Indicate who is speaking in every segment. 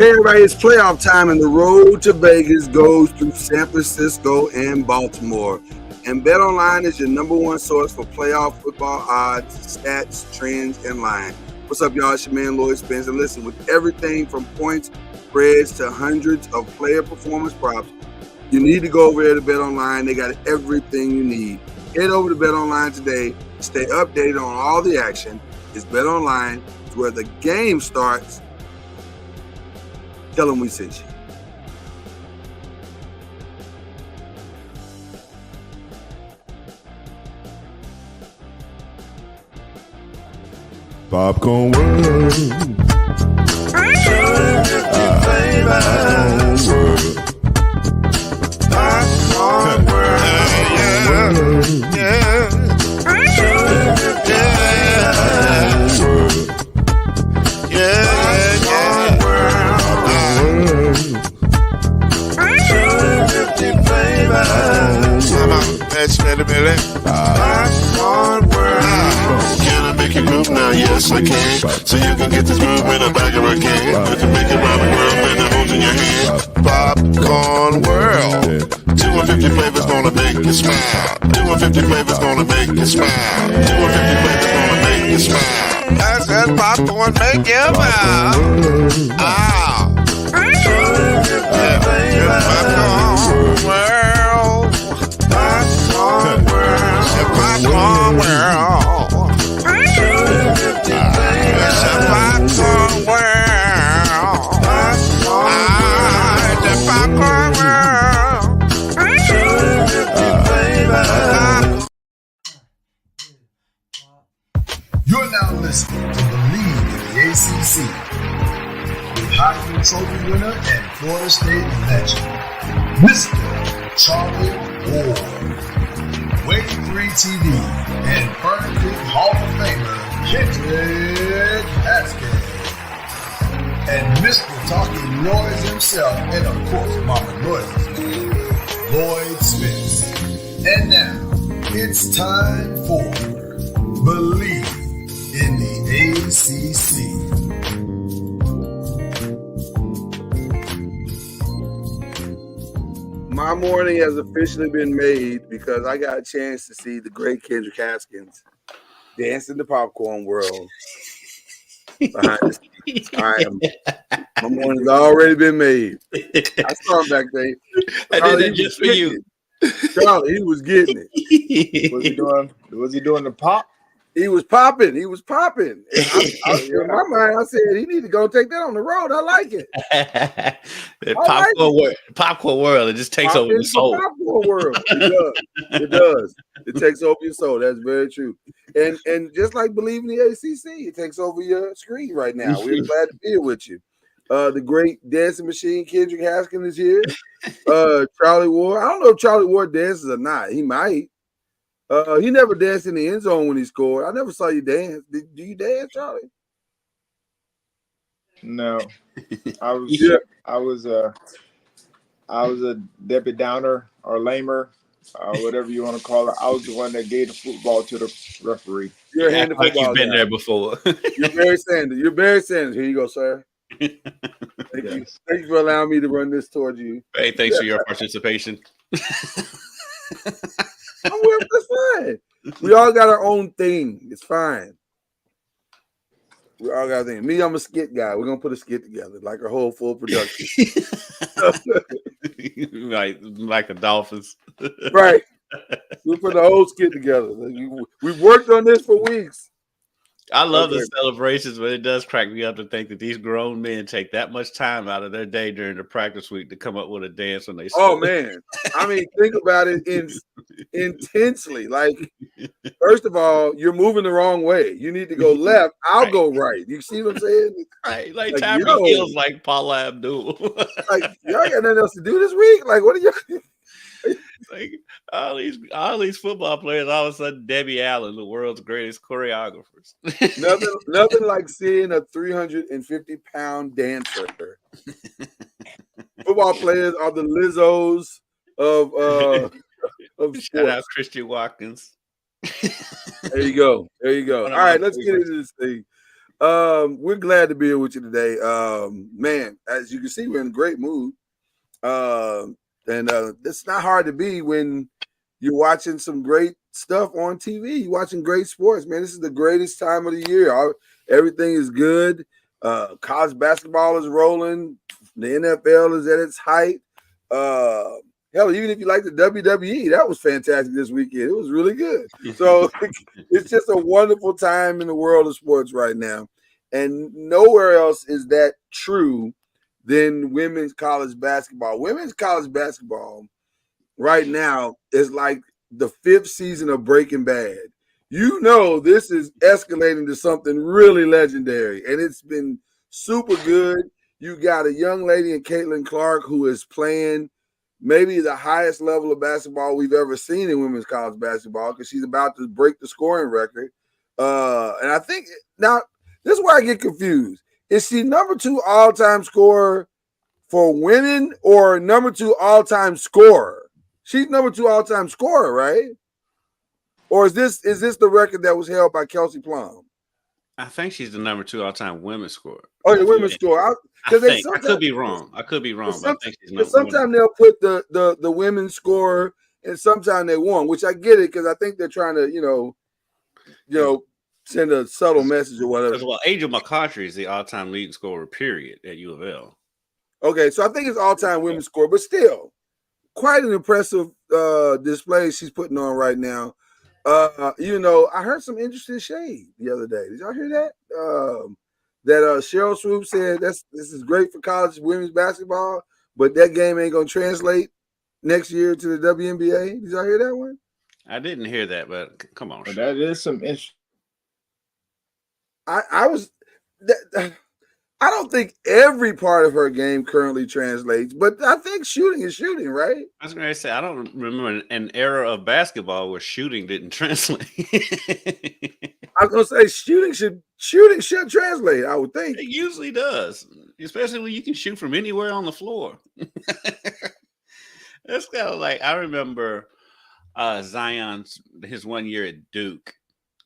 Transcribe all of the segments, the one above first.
Speaker 1: Hey everybody, it's playoff time and the road to Vegas goes through San Francisco and Baltimore. And BetOnline is your number one source for playoff football odds, stats, trends, and line. What's up, y'all? It's your man, Lloyd Spencer. Listen, with everything from points, spreads, to hundreds of player performance props, you need to go over there to BetOnline. They got everything you need. Head over to BetOnline today. Stay updated on all the action. It's BetOnline. It's where the game starts. Tell them we sent you.
Speaker 2: Popcorn World. Popcorn World. Yeah. Can I make you move now? Yes, I can. So you can get this movement up back in my can. I can make it around the world and it holds in your hand. Popcorn World. 250 flavors gonna make you smile. 250 flavors gonna make you smile. 250 flavors gonna make you smile. I said popcorn make you smile. Ah. 250 flavors. Popcorn World. Popcorn World. Popcorn World. Popcorn World. The Popcorn World.
Speaker 3: You're now listening to BLEAV in the ACC with Heisman Trophy winner and Florida State legend, Mr. Charlie Ward, Wave 3 TV, and Fern Creek Hall of Famer, Kendrick Haskins, and Mr. Talking Noise himself, and of course, Mama Noise's man, Lloyd Smith. And now, it's time for BLEAV in the ACC.
Speaker 1: My morning has officially been made because I got a chance to see the great Kendrick Haskins dance in the Popcorn World behind the scenes. My morning's already been made. I saw him back there.
Speaker 4: I did that just for you.
Speaker 1: Charlie, he was getting it.
Speaker 5: Was he doing the pop?
Speaker 1: He was popping. In my mind, I said he need to go take that on the road. I like it.
Speaker 4: Popcorn world. It just takes over your soul.
Speaker 1: Popcorn world. It does. It takes over your soul. That's very true. And just like BLEAV in the ACC, it takes over your screen right now. We're glad to be here with you. The great dancing machine Kendrick Haskins is here. Charlie Ward. I don't know if Charlie Ward dances or not. He might. He never danced in the end zone when he scored. I never saw you dance. Do you dance, Charlie?
Speaker 5: No, I was a Debbie Downer or Lamer, whatever you want to call it. I was the one that gave the football to the referee.
Speaker 1: You're a hand of football.
Speaker 4: You've been there before.
Speaker 1: You're Barry Sanders. Here you go, sir. Thank you for allowing me to run this towards you.
Speaker 4: Hey, thanks for your participation.
Speaker 1: That's fine. We all got our own thing. It's fine. We all got a thing. Me, I'm a skit guy. We're gonna put a skit together, like a whole full production.
Speaker 4: like the Dolphins.
Speaker 1: Right. We'll put the whole skit together. We've worked on this for weeks.
Speaker 4: I love the celebrations, but it does crack me up to think that these grown men take that much time out of their day during the practice week to come up with a dance when they score.
Speaker 1: Oh, man. I mean, think about it intensely. Like, first of all, you're moving the wrong way. You need to go left. I'll go right. You see what I'm saying?
Speaker 4: Right. Like Tyreek Hill's like Paula Abdul.
Speaker 1: Like, y'all got nothing else to do this week? Like, what are y'all?
Speaker 4: Like all these football players, all of a sudden Debbie Allen, the world's greatest choreographers.
Speaker 1: nothing like seeing a 350-pound dancer. Football players are the Lizzos of
Speaker 4: Shout out Christian Watkins.
Speaker 1: There you go. All right, let's get into this thing. We're glad to be here with you today. Man, as you can see, we're in a great mood. It's not hard to be when you're watching some great stuff on TV. You're watching great sports, man. This is the greatest time of the year. Everything is good. College basketball is rolling. The NFL is at its height. Hell, even if you like the WWE, that was fantastic this weekend. It was really good. So it's just a wonderful time in the world of sports right now. And nowhere else is that true than women's college basketball. Women's college basketball right now is like the 5th season of Breaking Bad. You know, this is escalating to something really legendary, and it's been super good. You got a young lady in Caitlin Clark who is playing maybe the highest level of basketball we've ever seen in women's college basketball because she's about to break the scoring record. And I think now this is where I get confused. Is she number 2 all-time scorer for winning or number 2 all-time scorer? She's number 2 all-time scorer, right? Or is this the record that was held by Kelsey Plum?
Speaker 4: I think she's the number 2 all-time women's scorer.
Speaker 1: Oh, the women's scorer.
Speaker 4: I could be wrong. I could be wrong. But I think she's
Speaker 1: sometimes they'll put the women's scorer, and sometimes they won't, which I get it because I think they're trying to send a subtle message or whatever.
Speaker 4: Well, Angel McCautry is the all-time leading scorer, period, at U of L.
Speaker 1: Okay, so I think it's all-time women's scorer, but still, quite an impressive display she's putting on right now. I heard some interesting shade the other day. Did y'all hear that? That Cheryl Swoop said this is great for college women's basketball, but that game ain't gonna translate next year to the WNBA. Did y'all hear that one?
Speaker 4: I didn't hear that, but come on.
Speaker 5: That is some interesting.
Speaker 1: I don't think every part of her game currently translates, but I think shooting is shooting, right?
Speaker 4: I was going to say, I don't remember an era of basketball where shooting didn't translate.
Speaker 1: I was going to say shooting should translate, I would think.
Speaker 4: It usually does, especially when you can shoot from anywhere on the floor. That's kind of like, I remember Zion's, his 1 year at Duke,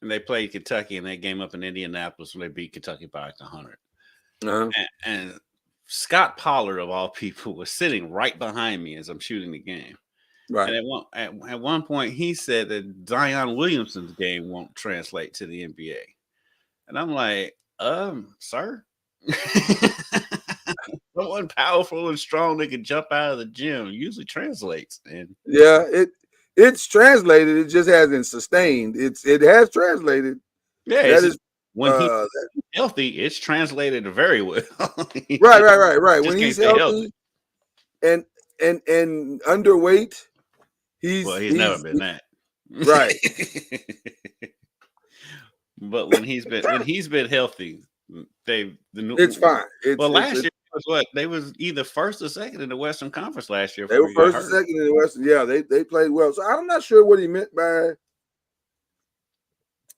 Speaker 4: and they played Kentucky, and they game up in Indianapolis when they beat Kentucky by like 100.
Speaker 1: Uh-huh.
Speaker 4: And Scott Pollard, of all people, was sitting right behind me as I'm shooting the game.
Speaker 1: Right.
Speaker 4: And at one point, he said that Zion Williamson's game won't translate to the NBA. And I'm like, sir? Someone powerful and strong that can jump out of the gym usually translates. And
Speaker 1: yeah, it's translated. It just hasn't sustained. It has translated.
Speaker 4: Yeah,
Speaker 1: that is.
Speaker 4: When he's healthy, it's translated very well.
Speaker 1: Right. When he's healthy and underweight, he's
Speaker 4: never been that.
Speaker 1: Right.
Speaker 4: But when he's been healthy,
Speaker 1: it's fine.
Speaker 4: Last year was what? They was either first or second in the Western Conference last year.
Speaker 1: They were first or second in the Western. Yeah, they played well. So I'm not sure what he meant by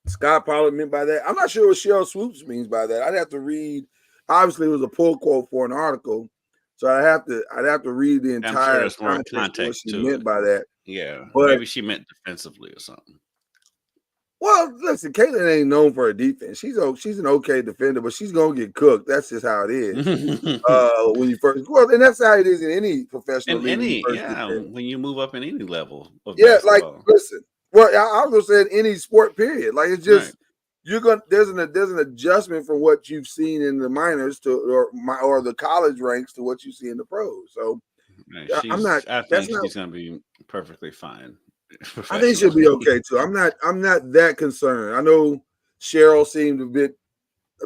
Speaker 1: Scott Pollard meant by that. I'm not sure what Cheryl Swoops means by that. I'd have to read. Obviously, it was a pull quote for an article, so I'd have to read the entire context what she meant by that.
Speaker 4: Yeah, but maybe she meant defensively or something.
Speaker 1: Well, listen, Caitlin ain't known for her defense. She's an okay defender, but she's gonna get cooked. That's just how it is. When you first, and that's how it is in any professional league.
Speaker 4: When you move up in any level of
Speaker 1: basketball. Like listen. Well, I was gonna say any sport period. Like it's just there's an adjustment from what you've seen in the minors or the college ranks to what you see in the pros. So
Speaker 4: I think she's gonna be perfectly fine.
Speaker 1: I think she'll be okay too. I'm not that concerned. I know Cheryl seemed a bit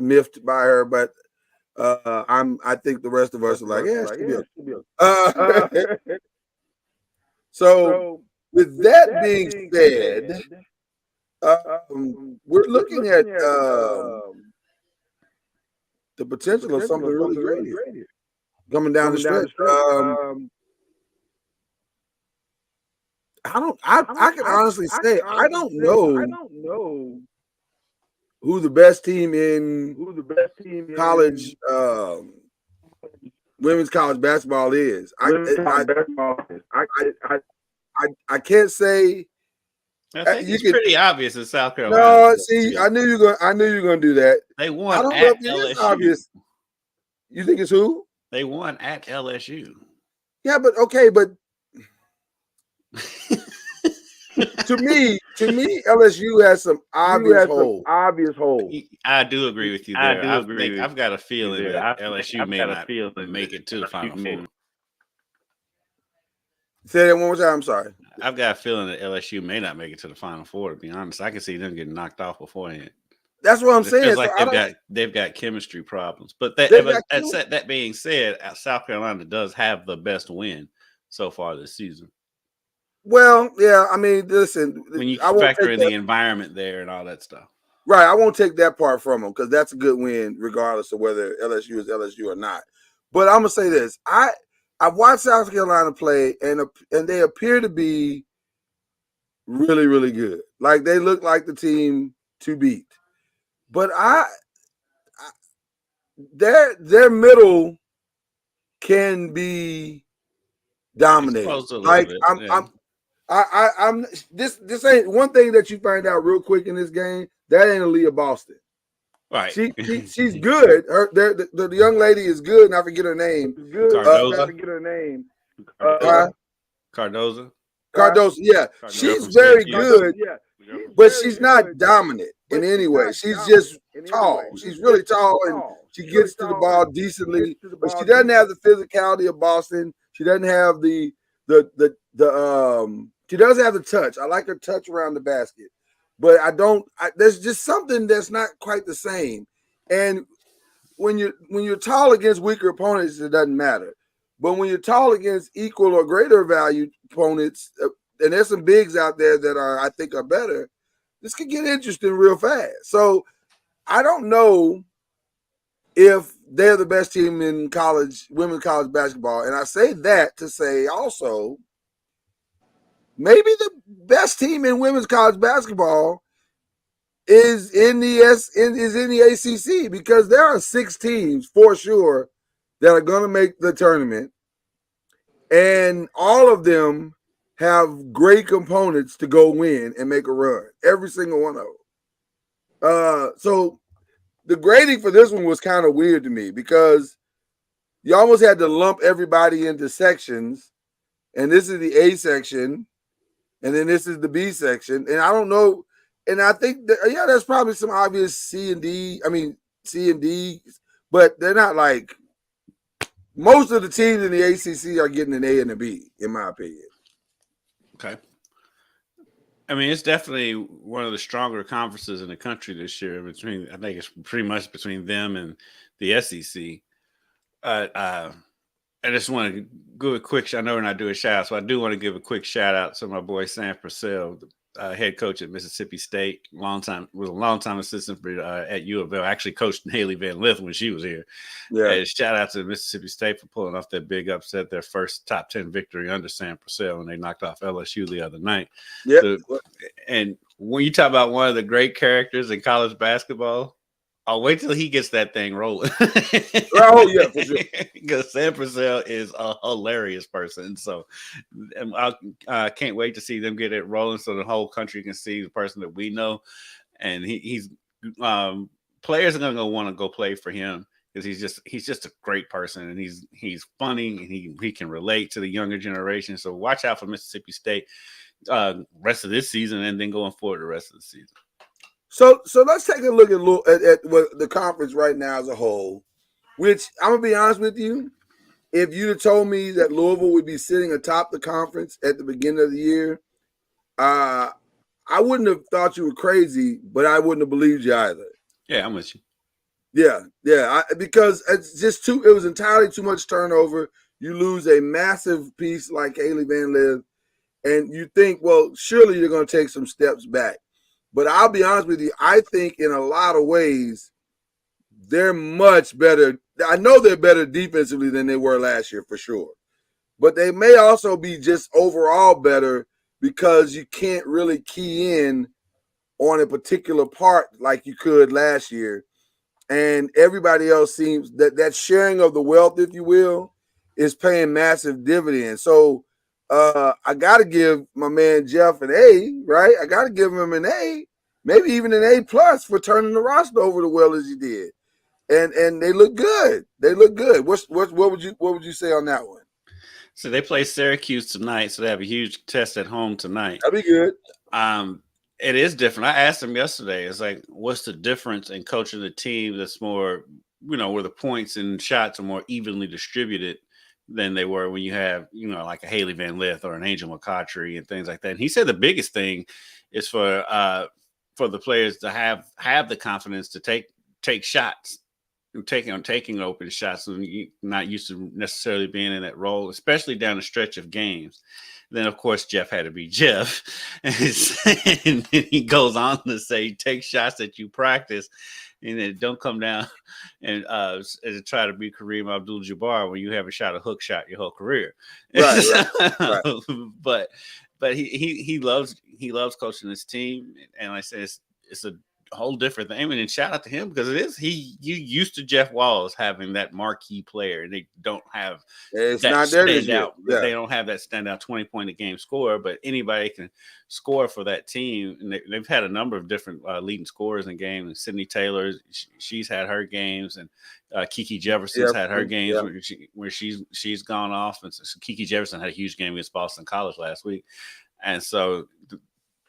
Speaker 1: miffed by her, but I think the rest of us are like, yeah, she'll be okay. So with that being said, we're looking at the potential of something really great here coming down the stretch. I can honestly say I don't know who the best team in college women's college basketball is. I can't say
Speaker 4: I think it's pretty obvious in South Carolina.
Speaker 1: No, see, I knew you were gonna do that.
Speaker 4: They won.
Speaker 1: I don't know if it is obvious. You think it's who?
Speaker 4: They won at LSU.
Speaker 1: Yeah, but okay, but to me, LSU has some obvious holes.
Speaker 4: I do agree with you there. I've got a feeling that LSU may not make it to the Final Four.
Speaker 1: Say that one more time. I'm sorry.
Speaker 4: I've got a feeling that LSU may not make it to the Final Four. To be honest, I can see them getting knocked off beforehand.
Speaker 1: That's what I'm saying.
Speaker 4: It's like they've got chemistry problems. But that being said, South Carolina does have the best win so far this season.
Speaker 1: Well, yeah, I mean, listen.
Speaker 4: When you factor in the environment there and all that stuff.
Speaker 1: Right, I won't take that part from them because that's a good win regardless of whether LSU is LSU or not. But I'm going to say this. I've watched South Carolina play, and they appear to be really, really good. Like, they look like the team to beat. But their middle can be dominated. Like, this ain't one thing that you find out real quick in this game. That ain't Aaliyah Boston.
Speaker 4: Right.
Speaker 1: She's good. The young lady is good, and I forget her name.
Speaker 4: Cardoza.
Speaker 1: Cardoza, yeah. She's very good, but she's not dominant in any way. She's just tall. She's really tall, and she gets to the ball decently, but she doesn't have the physicality of Boston. She doesn't have she does have the touch. I like her touch around the basket. But there's just something that's not quite the same. And when you're tall against weaker opponents, it doesn't matter. But when you're tall against equal or greater value opponents, and there's some bigs out there that I think are better, this could get interesting real fast. So I don't know if they're the best team in women's college basketball. And I say that to say also, maybe the best team in women's college basketball is in the ACC, because there are 6 teams for sure that are going to make the tournament, and all of them have great components to go win and make a run. Every single one of them. So the grading for this one was kind of weird to me because you almost had to lump everybody into sections, and this is the A section. And then this is the B section. And I don't know. And I think there's probably some obvious C and D, but they're not like most of the teams in the ACC are getting an A and a B, in my opinion.
Speaker 4: Okay. I mean, it's definitely one of the stronger conferences in the country this year. I think it's pretty much between them and the SEC. I just want to give a quick. I know we're not doing a shout out, so I do want to give a quick shout out to my boy Sam Purcell, head coach at Mississippi State. Was a long time assistant at U of L. Actually coached Haley Van Lith when she was here. Yeah. And shout out to Mississippi State for pulling off that big upset, their first top 10 victory under Sam Purcell, and they knocked off LSU the other night. Yeah. So, and when you talk about one of the great characters in college basketball, I'll wait till he gets that thing rolling.
Speaker 1: Oh, yeah, for sure.
Speaker 4: Because Sam Purcell is a hilarious person. So I can't wait to see them get it rolling so the whole country can see the person that we know. And he's players are going to want to go play for him because he's just a great person, and he's funny, and he can relate to the younger generation. So watch out for Mississippi State rest of this season and then going forward the rest of the season.
Speaker 1: So let's take a look at what the conference right now as a whole, which I'm going to be honest with you. If you'd have told me that Louisville would be sitting atop the conference at the beginning of the year, I wouldn't have thought you were crazy, but I wouldn't have believed you either.
Speaker 4: Yeah, I'm with you.
Speaker 1: Yeah. Because it's just it was entirely too much turnover. You lose a massive piece like Haley Van Lith, and you think, well, surely you're going to take some steps back. But I'll be honest with you, I think in a lot of ways, they're much better. I know they're better defensively than they were last year for sure. But they may also be just overall better because you can't really key in on a particular part like you could last year. And everybody else seems that sharing of the wealth, if you will, is paying massive dividends. So I got to give my man Jeff an A, right? I got to give him an A, maybe even an A plus for turning the roster over as well as he did. And they look good. They look good. What would you say on that one?
Speaker 4: So they play Syracuse tonight, so they have a huge test at home tonight.
Speaker 1: That'd be good.
Speaker 4: It is different. I asked him yesterday. It's like, what's the difference in coaching a team that's more, where the points and shots are more evenly distributed than they were when you have, like a Haley Van Lith or an Angel McCautry and things like that. And he said the biggest thing is for the players to have the confidence to take shots. Taking open shots, and not used to necessarily being in that role, especially down the stretch of games. Then, of course, Jeff had to be Jeff, and he goes on to say, "Take shots that you practice, and then don't come down and try to be Kareem Abdul-Jabbar when you haven't shot a hook shot your whole career."
Speaker 1: Right.
Speaker 4: But he loves coaching this team, and like I said, it's a whole different thing. I mean, and shout out to him because you used to Jeff Walls having that marquee player, and they don't have
Speaker 1: that standout.
Speaker 4: Yeah. They don't have that standout 20-point a game scorer, but anybody can score for that team. And they've had a number of different leading scorers in games. And Sydney Taylor, she's had her games, and Kiki Jefferson's had her games where she's gone off. And so Kiki Jefferson had a huge game against Boston College last week, and so.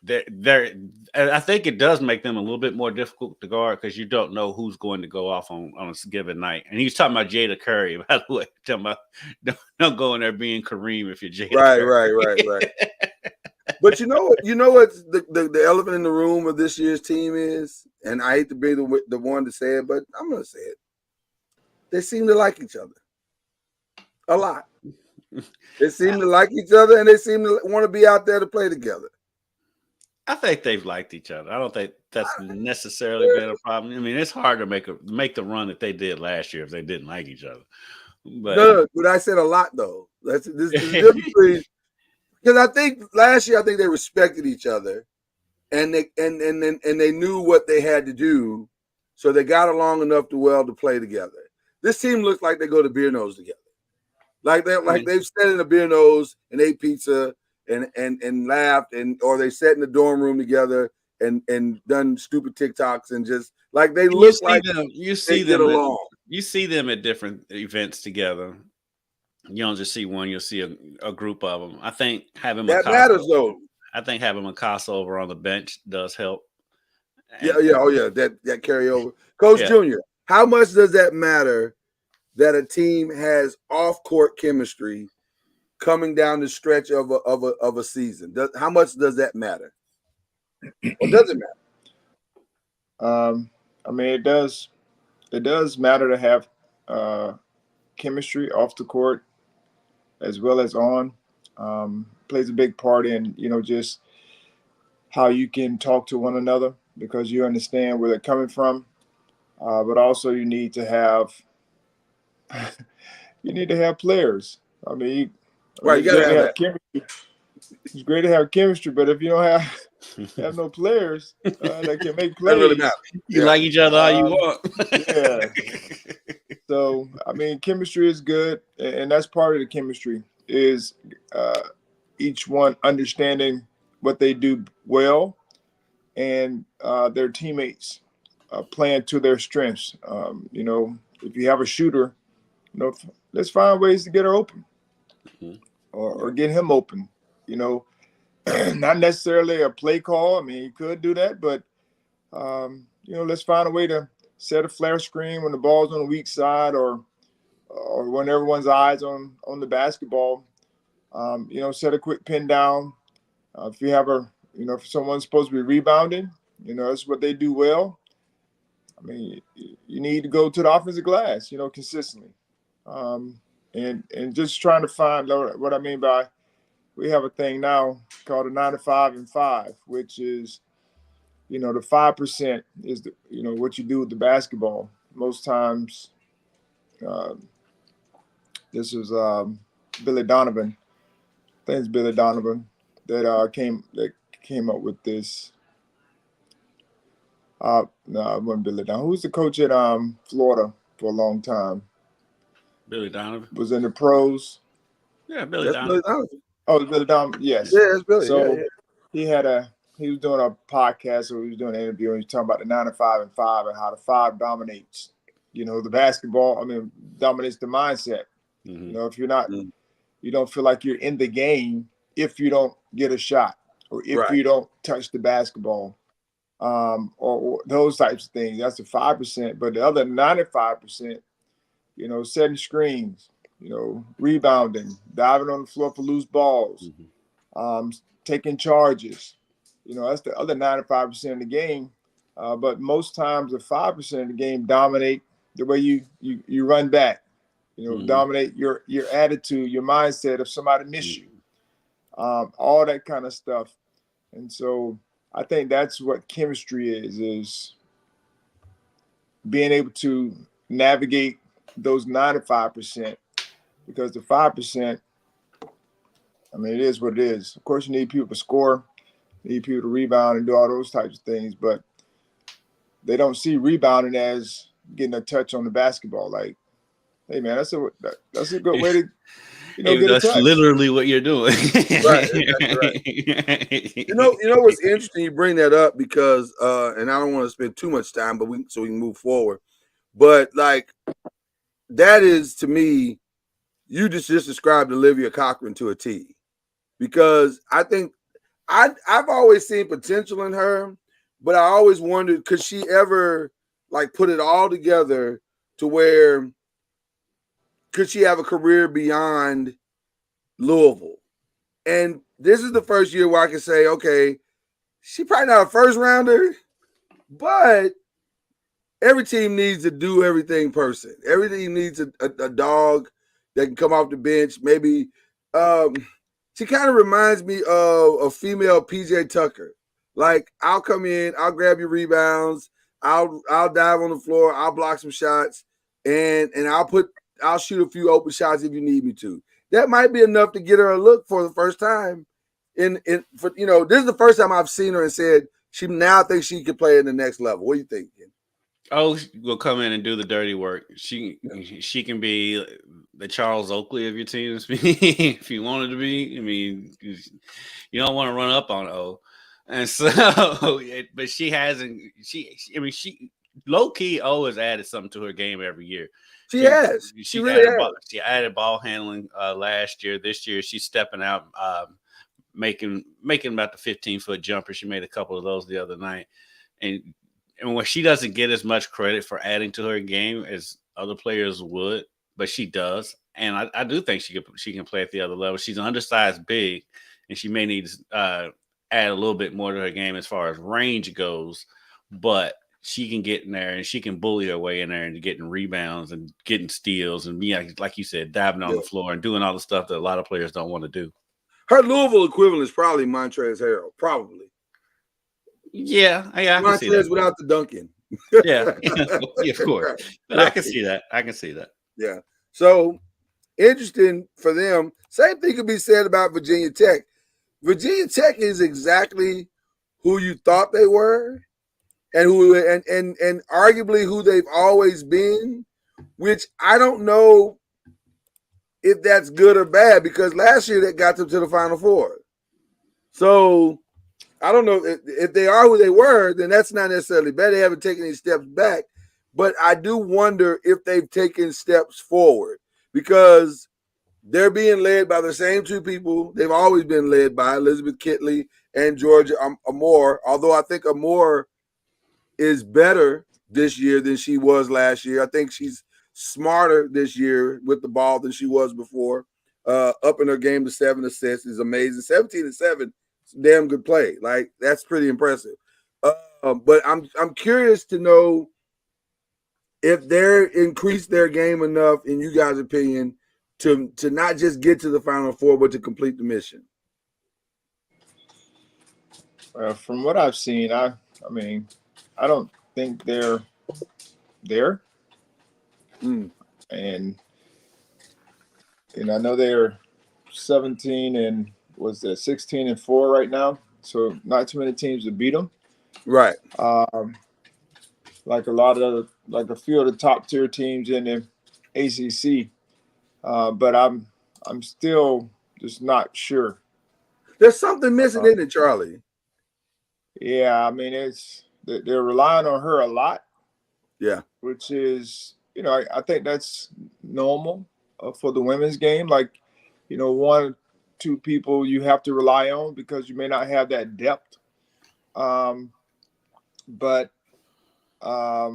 Speaker 4: I think it does make them a little bit more difficult to guard because you don't know who's going to go off on a given night. And he was talking about Jada Curry, by the way, talking about don't go in there being Kareem if you're Jada Curry.
Speaker 1: Right. But you know what the elephant in the room of this year's team is, and I hate to be the one to say it, but I'm going to say it. They seem to like each other a lot. They seem to like each other, and they seem to want to be out there to play together.
Speaker 4: I think they've liked each other. I don't think that's necessarily been a problem. I mean, it's hard to make the run that they did last year if they didn't like each other. But
Speaker 1: I said a lot though. This is different because I think last year they respected each other, and they knew what they had to do, so they got along enough to play together. This team looks like they go to beer nose together, they've sat in a beer nose and ate pizza. And laughed or they sat in the dorm room together and done stupid TikToks and just like they look like
Speaker 4: them. You see them at different events together. You don't just see one; you'll see a group of them. I think having
Speaker 1: that matters though.
Speaker 4: I think having Mikasa over on the bench does help.
Speaker 1: That carryover. Coach Junior, how much does that matter that a team has off-court chemistry coming down the stretch of a season? How much does that matter? Or does it
Speaker 5: matter? I mean, it does. It does matter to have chemistry off the court as well as on. Plays a big part in just how you can talk to one another because you understand where they're coming from. But also, you need to have players. I mean.
Speaker 1: Right, you gotta have
Speaker 5: chemistry. It's great to have chemistry, but if you don't have no players that can make plays,
Speaker 1: really matter.
Speaker 4: You like each other all you want.
Speaker 5: Yeah. So I mean, chemistry is good, and that's part of the chemistry is each one understanding what they do well, and their teammates playing to their strengths. If you have a shooter, let's find ways to get her open. Or get him open, not necessarily a play call. I mean, you could do that, but let's find a way to set a flare screen when the ball's on the weak side, or when everyone's eyes on the basketball. Set a quick pin down. If you have if someone's supposed to be rebounding, that's what they do well. I mean, you need to go to the offensive glass, consistently. And just trying to find what I mean by we have a thing now called a 9 to 5 and 5, which is, the 5% is what you do with the basketball. Most times, this was Billy Donovan. I think it's Billy Donovan that came up with this. No, it wasn't Billy Donovan. Who's the coach at Florida for a long time?
Speaker 4: Billy Donovan
Speaker 5: was in the pros.
Speaker 4: Yeah, Billy Donovan.
Speaker 5: Oh, Billy Dom. Yes.
Speaker 1: Yeah, it's Billy.
Speaker 5: So
Speaker 1: Yeah.
Speaker 5: he was doing a podcast, or he was doing an interview, and he was talking about the 9 and 5 and 5 and how the 5 dominates. The basketball. I mean, dominates the mindset.
Speaker 4: Mm-hmm.
Speaker 5: If you're not, you don't feel like you're in the game if you don't get a shot or if
Speaker 1: Right.
Speaker 5: you don't touch the basketball, or those types of things. That's the 5%. But the other 95%, setting screens, rebounding, diving on the floor for loose balls, taking charges. That's the other 95% of the game. But most times the 5% of the game dominate the way you run back. Dominate your attitude, your mindset if somebody miss you, all that kind of stuff. And so I think that's what chemistry is being able to navigate those 95%, because the 5%, I mean, it is what it is. Of course, you need people to score, you need people to rebound and do all those types of things, but they don't see rebounding as getting a touch on the basketball. Like, hey man, that's a good way to get a
Speaker 4: that's
Speaker 5: touch.
Speaker 4: literally what you're doing.
Speaker 1: Right, exactly right. You know what's interesting? You bring that up because, and I don't want to spend too much time, but we can move forward. But like, that is to me, you just described Olivia Cochran to a T, because I think I've always seen potential in her, but I always wondered, could she ever like put it all together to where could she have a career beyond Louisville? And this is the first year where I can say, okay, she probably not a first rounder, but every team needs a do everything person. Every team needs a dog that can come off the bench. Maybe she kind of reminds me of a female PJ Tucker. Like, I'll come in, I'll grab your rebounds, I'll dive on the floor, I'll block some shots, and I'll shoot a few open shots if you need me to. That might be enough to get her a look for the first time. This is the first time I've seen her and said she now thinks she can play at the next level. What do you think, Ken?
Speaker 4: Oh, will come in and do the dirty work. She can be the Charles Oakley of your team if you wanted to be. I mean, you don't want to run up on O, and so, but she hasn't. She low key O has added something to her game every year.
Speaker 1: She has. She really has.
Speaker 4: She added ball handling last year. This year, she's stepping out, making about the 15-foot jumper. She made a couple of those the other night, and when she doesn't get as much credit for adding to her game as other players would, but she does, and I do think she can play at the other level. She's an undersized big, and she may need to add a little bit more to her game as far as range goes, but she can get in there and she can bully her way in there and getting rebounds and getting steals and like you said, diving on the floor and doing all the stuff that a lot of players don't want to do.
Speaker 1: Her Louisville equivalent is probably Montrezl Harrell, probably.
Speaker 4: Yeah, I can see that.
Speaker 1: Without the dunking.
Speaker 4: Yeah, of course. But I can see that.
Speaker 1: Yeah. So interesting for them. Same thing could be said about Virginia Tech. Virginia Tech is exactly who you thought they were, and and arguably who they've always been, which I don't know if that's good or bad, because last year that got them to the Final Four. So I don't know if they are who they were, then that's not necessarily bad. They haven't taken any steps back, but I do wonder if they've taken steps forward, because they're being led by the same two people they've always been led by, Elizabeth Kitley and Georgia Amore, although I think Amore is better this year than she was last year. I think she's smarter this year with the ball than she was before. Up in her game to 7 assists is amazing. 17-7, damn good play. Like, that's pretty impressive. But I'm curious to know if they're increased their game enough, in you guys' opinion, to not just get to the Final Four, but to complete the mission.
Speaker 5: From what I've seen, I mean, I don't think they're there. And I know they're 17 and 16-4 right now. So not too many teams to beat them.
Speaker 1: Right.
Speaker 5: Like a few of the top tier teams in the ACC. But I'm still just not sure.
Speaker 1: There's something missing in it, Charlie.
Speaker 5: Yeah, I mean, they're relying on her a lot.
Speaker 1: Yeah,
Speaker 5: which is, I think that's normal for the women's game. Like, one, two people you have to rely on because you may not have that depth. But I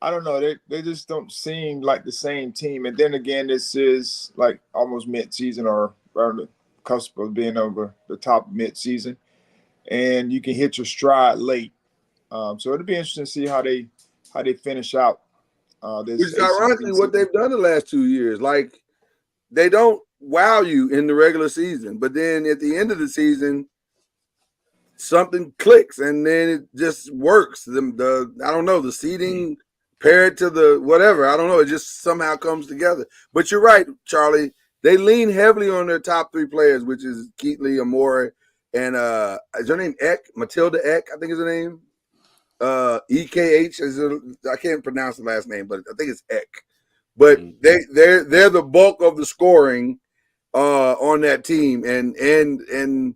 Speaker 5: don't know. They just don't seem like the same team. And then again, this is like almost mid-season or on the cusp of being over the top mid-season, and you can hit your stride late. So it'll be interesting to see how they finish out this
Speaker 1: which is
Speaker 5: ACC
Speaker 1: ironically what
Speaker 5: season.
Speaker 1: they've done the last 2 years. Like, they don't wow you in the regular season, but then at the end of the season, something clicks and then it just works. The I don't know, the seeding paired to the whatever, I don't know, it just somehow comes together. But you're right, Charlie. They lean heavily on their top 3 players, which is Keatley, Amore, and is her name Eck? Matilda Eck, I think is her name. EKH I can't pronounce the last name, but I think it's Eck. But they're the bulk of the scoring on that team, and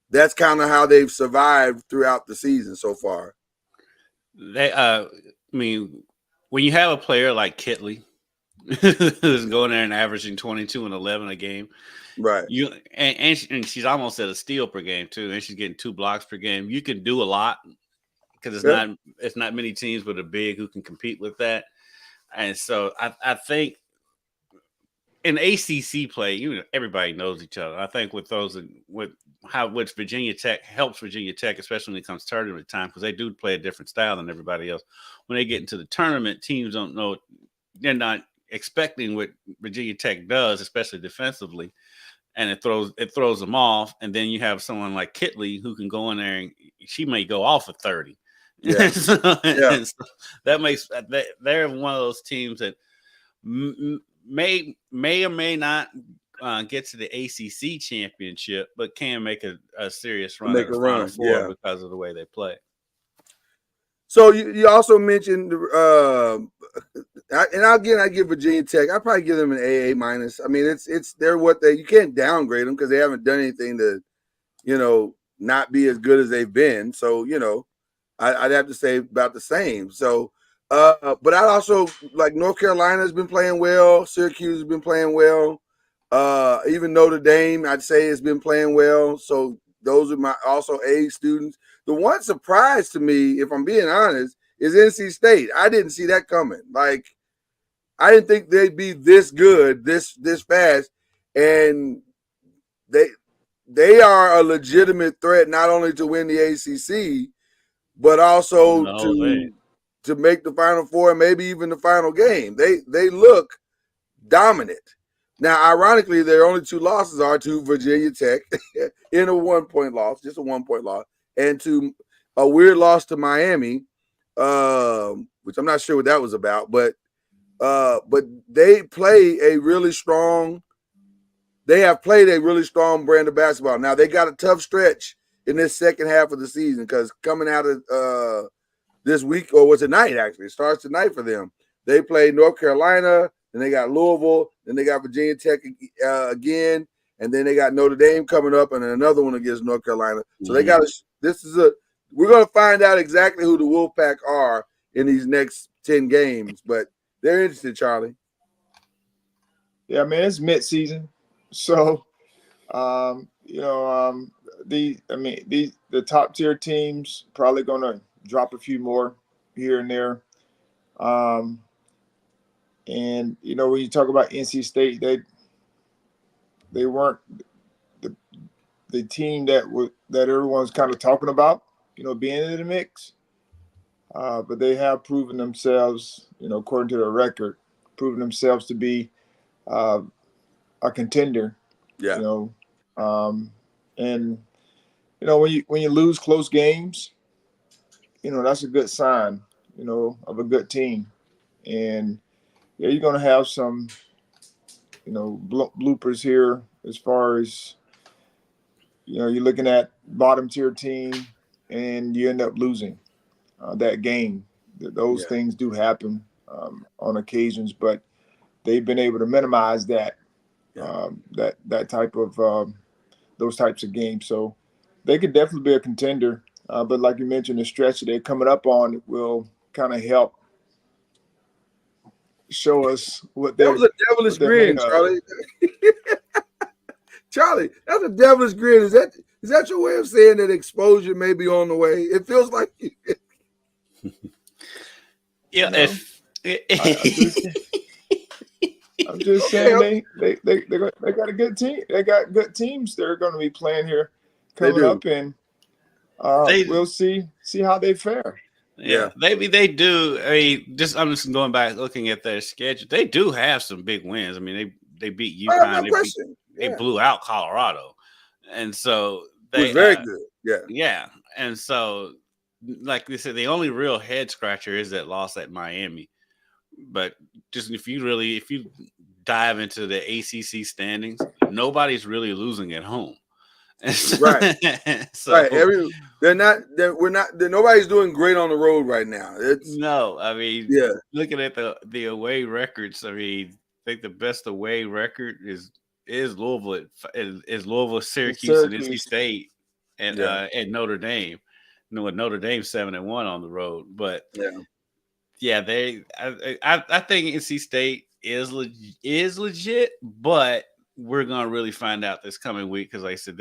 Speaker 1: that's kind of how they've survived throughout the season so far.
Speaker 4: I mean, when you have a player like Kitley who's going there and averaging 22 and 11 a game,
Speaker 1: right?
Speaker 4: And she's almost at a steal per game too, and she's getting 2 blocks per game. You can do a lot because it's not many teams with a big who can compete with that. And so I think in ACC play, everybody knows each other. I think with which Virginia Tech helps Virginia Tech, especially when it comes to tournament time, because they do play a different style than everybody else. When they get into the tournament, teams don't know, they're not expecting what Virginia Tech does, especially defensively, and it throws them off. And then you have someone like Kitley who can go in there and she may go off at 30.
Speaker 1: Yeah.
Speaker 4: So that makes they're one of those teams that may or may not get to the ACC championship, but can make a serious run at the Final Four because of the way they play.
Speaker 1: So you also mentioned, and again, I give Virginia Tech, I probably give them an AA minus. I mean, they're you can't downgrade them because they haven't done anything to, not be as good as they've been. So, I'd have to say about the same. So, but I'd also like North Carolina has been playing well. Syracuse has been playing well. Even Notre Dame, I'd say, has been playing well. So those are my also A students. The one surprise to me, if I'm being honest, is NC State. I didn't see that coming. Like, I didn't think they'd be this good, this fast, and they are a legitimate threat not only to win the ACC, but also to make the Final Four and maybe even the final game. They look dominant. Now, ironically, their only 2 losses are to Virginia Tech in a 1-point loss, just a 1-point loss, and to a weird loss to Miami, which I'm not sure what that was about, but they play a really strong. They have played a really strong brand of basketball. Now they got a tough stretch in this second half of the season because coming out of this week, or was it tonight actually? It starts tonight for them. They play North Carolina, then they got Louisville, then they got Virginia Tech again, and then they got Notre Dame coming up, and another one against North Carolina. So they got we're going to find out exactly who the Wolfpack are in these next 10 games, but they're interested, Charlie.
Speaker 5: Yeah, man, it's mid-season, so the top tier teams probably going to drop a few more here and there. And when you talk about NC State, they weren't the team that everyone's kind of talking about, being in the mix. But they have proven themselves, according to their record, proven themselves to be a contender.
Speaker 1: Yeah.
Speaker 5: And when you lose close games, that's a good sign, of a good team. And you're going to have some, bloopers here as far as, you're looking at bottom tier team and you end up losing that game. Those things do happen on occasions, but they've been able to minimize that that type of those types of games. So they could definitely be a contender. But like you mentioned, the stretch that they're coming up on will kind of help show us what
Speaker 1: That was a devilish grin,
Speaker 5: made of.
Speaker 1: Charlie. Charlie, that's a devilish grin. Is that your way of saying that exposure may be on the way? It feels like
Speaker 4: Yeah,
Speaker 5: No. I'm just saying they got a good team. They got good teams that are going to be playing here coming up, and we'll see how they fare.
Speaker 4: Yeah, maybe they do. I mean, I'm just going back looking at their schedule. They do have some big wins. I mean, they beat UConn. They blew out Colorado, and so
Speaker 1: it was very good.
Speaker 4: Yeah, and so like they said, the only real head scratcher is that loss at Miami. But just if you dive into the ACC standings, nobody's really losing at home.
Speaker 1: Right. So nobody's doing great on the road right now.
Speaker 4: I mean, looking at the away records, I mean, I think the best away record is Louisville, Syracuse, and NC State, and Notre Dame. Notre Dame 7-1 on the road, but I think NC State is legit, but we're gonna really find out this coming week because, like I said,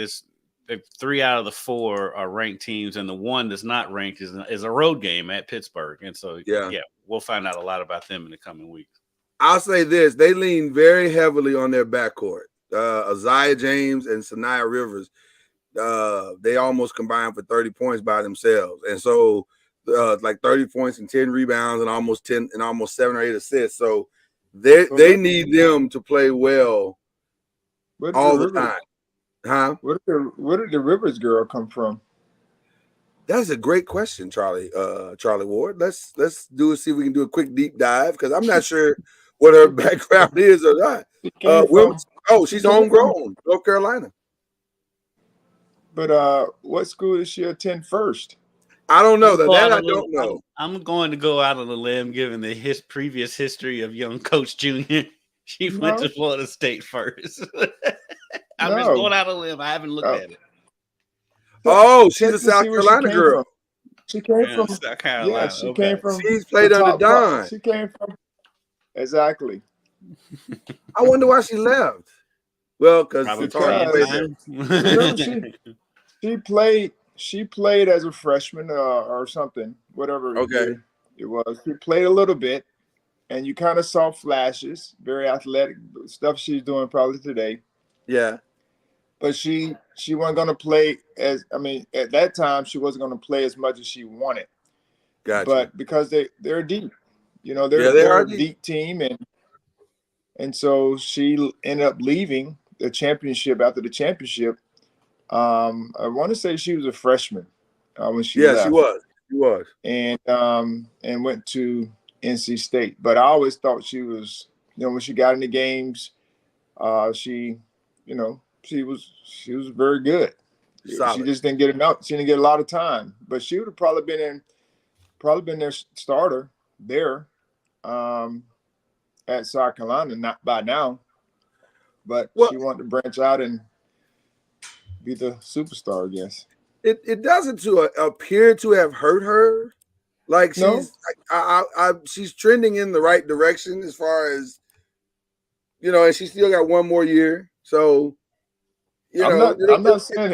Speaker 4: 3 out of the 4 are ranked teams, and the one that's not ranked is a road game at Pittsburgh, and so we'll find out a lot about them in the coming weeks.
Speaker 1: I'll say this: they lean very heavily on their backcourt. Isaiah James and Sanaya Rivers, they almost combined for 30 points by themselves, and so like 30 points and 10 rebounds and almost 7 or 8 assists. So they need them to play well all the time. Huh?
Speaker 5: Where did the Rivers girl come from?
Speaker 1: That's a great question, Charlie Ward. Let's see if we can do a quick deep dive because I'm not sure what her background is or not. She's homegrown, North Carolina.
Speaker 5: But what school did she attend first?
Speaker 1: I don't know. I don't know.
Speaker 4: I'm going to go out on a limb, given the previous history of young Coach Junior. She went to Florida State first. I'm just going out on a limb. I haven't looked at it.
Speaker 1: Oh, she's a South Carolina girl.
Speaker 5: She came from
Speaker 4: South Carolina.
Speaker 5: She came from.
Speaker 1: She's played under Don.
Speaker 5: She came from. Exactly.
Speaker 1: I wonder why she left. Well, because
Speaker 5: she played as a freshman or something, whatever it was. She played a little bit, and you kind of saw flashes, very athletic stuff she's doing probably today.
Speaker 1: Yeah.
Speaker 5: But she wasn't going to play at that time, she wasn't going to play as much as she wanted.
Speaker 1: Gotcha.
Speaker 5: But because they're deep, they're a deep team, and so she ended up leaving the championship after the championship. I want to say she was a freshman when she left.
Speaker 1: She was.
Speaker 5: And went to NC State. But I always thought she was, when she got into games, she was very good. Solid. She just didn't get enough. She didn't get a lot of time. But she would have probably been their starter there at South Carolina, not by now. But she wanted to branch out and be the superstar, I guess.
Speaker 1: It doesn't appear to have hurt her. Like she's trending in the right direction as far as and she still got one more year. So
Speaker 5: I'm not saying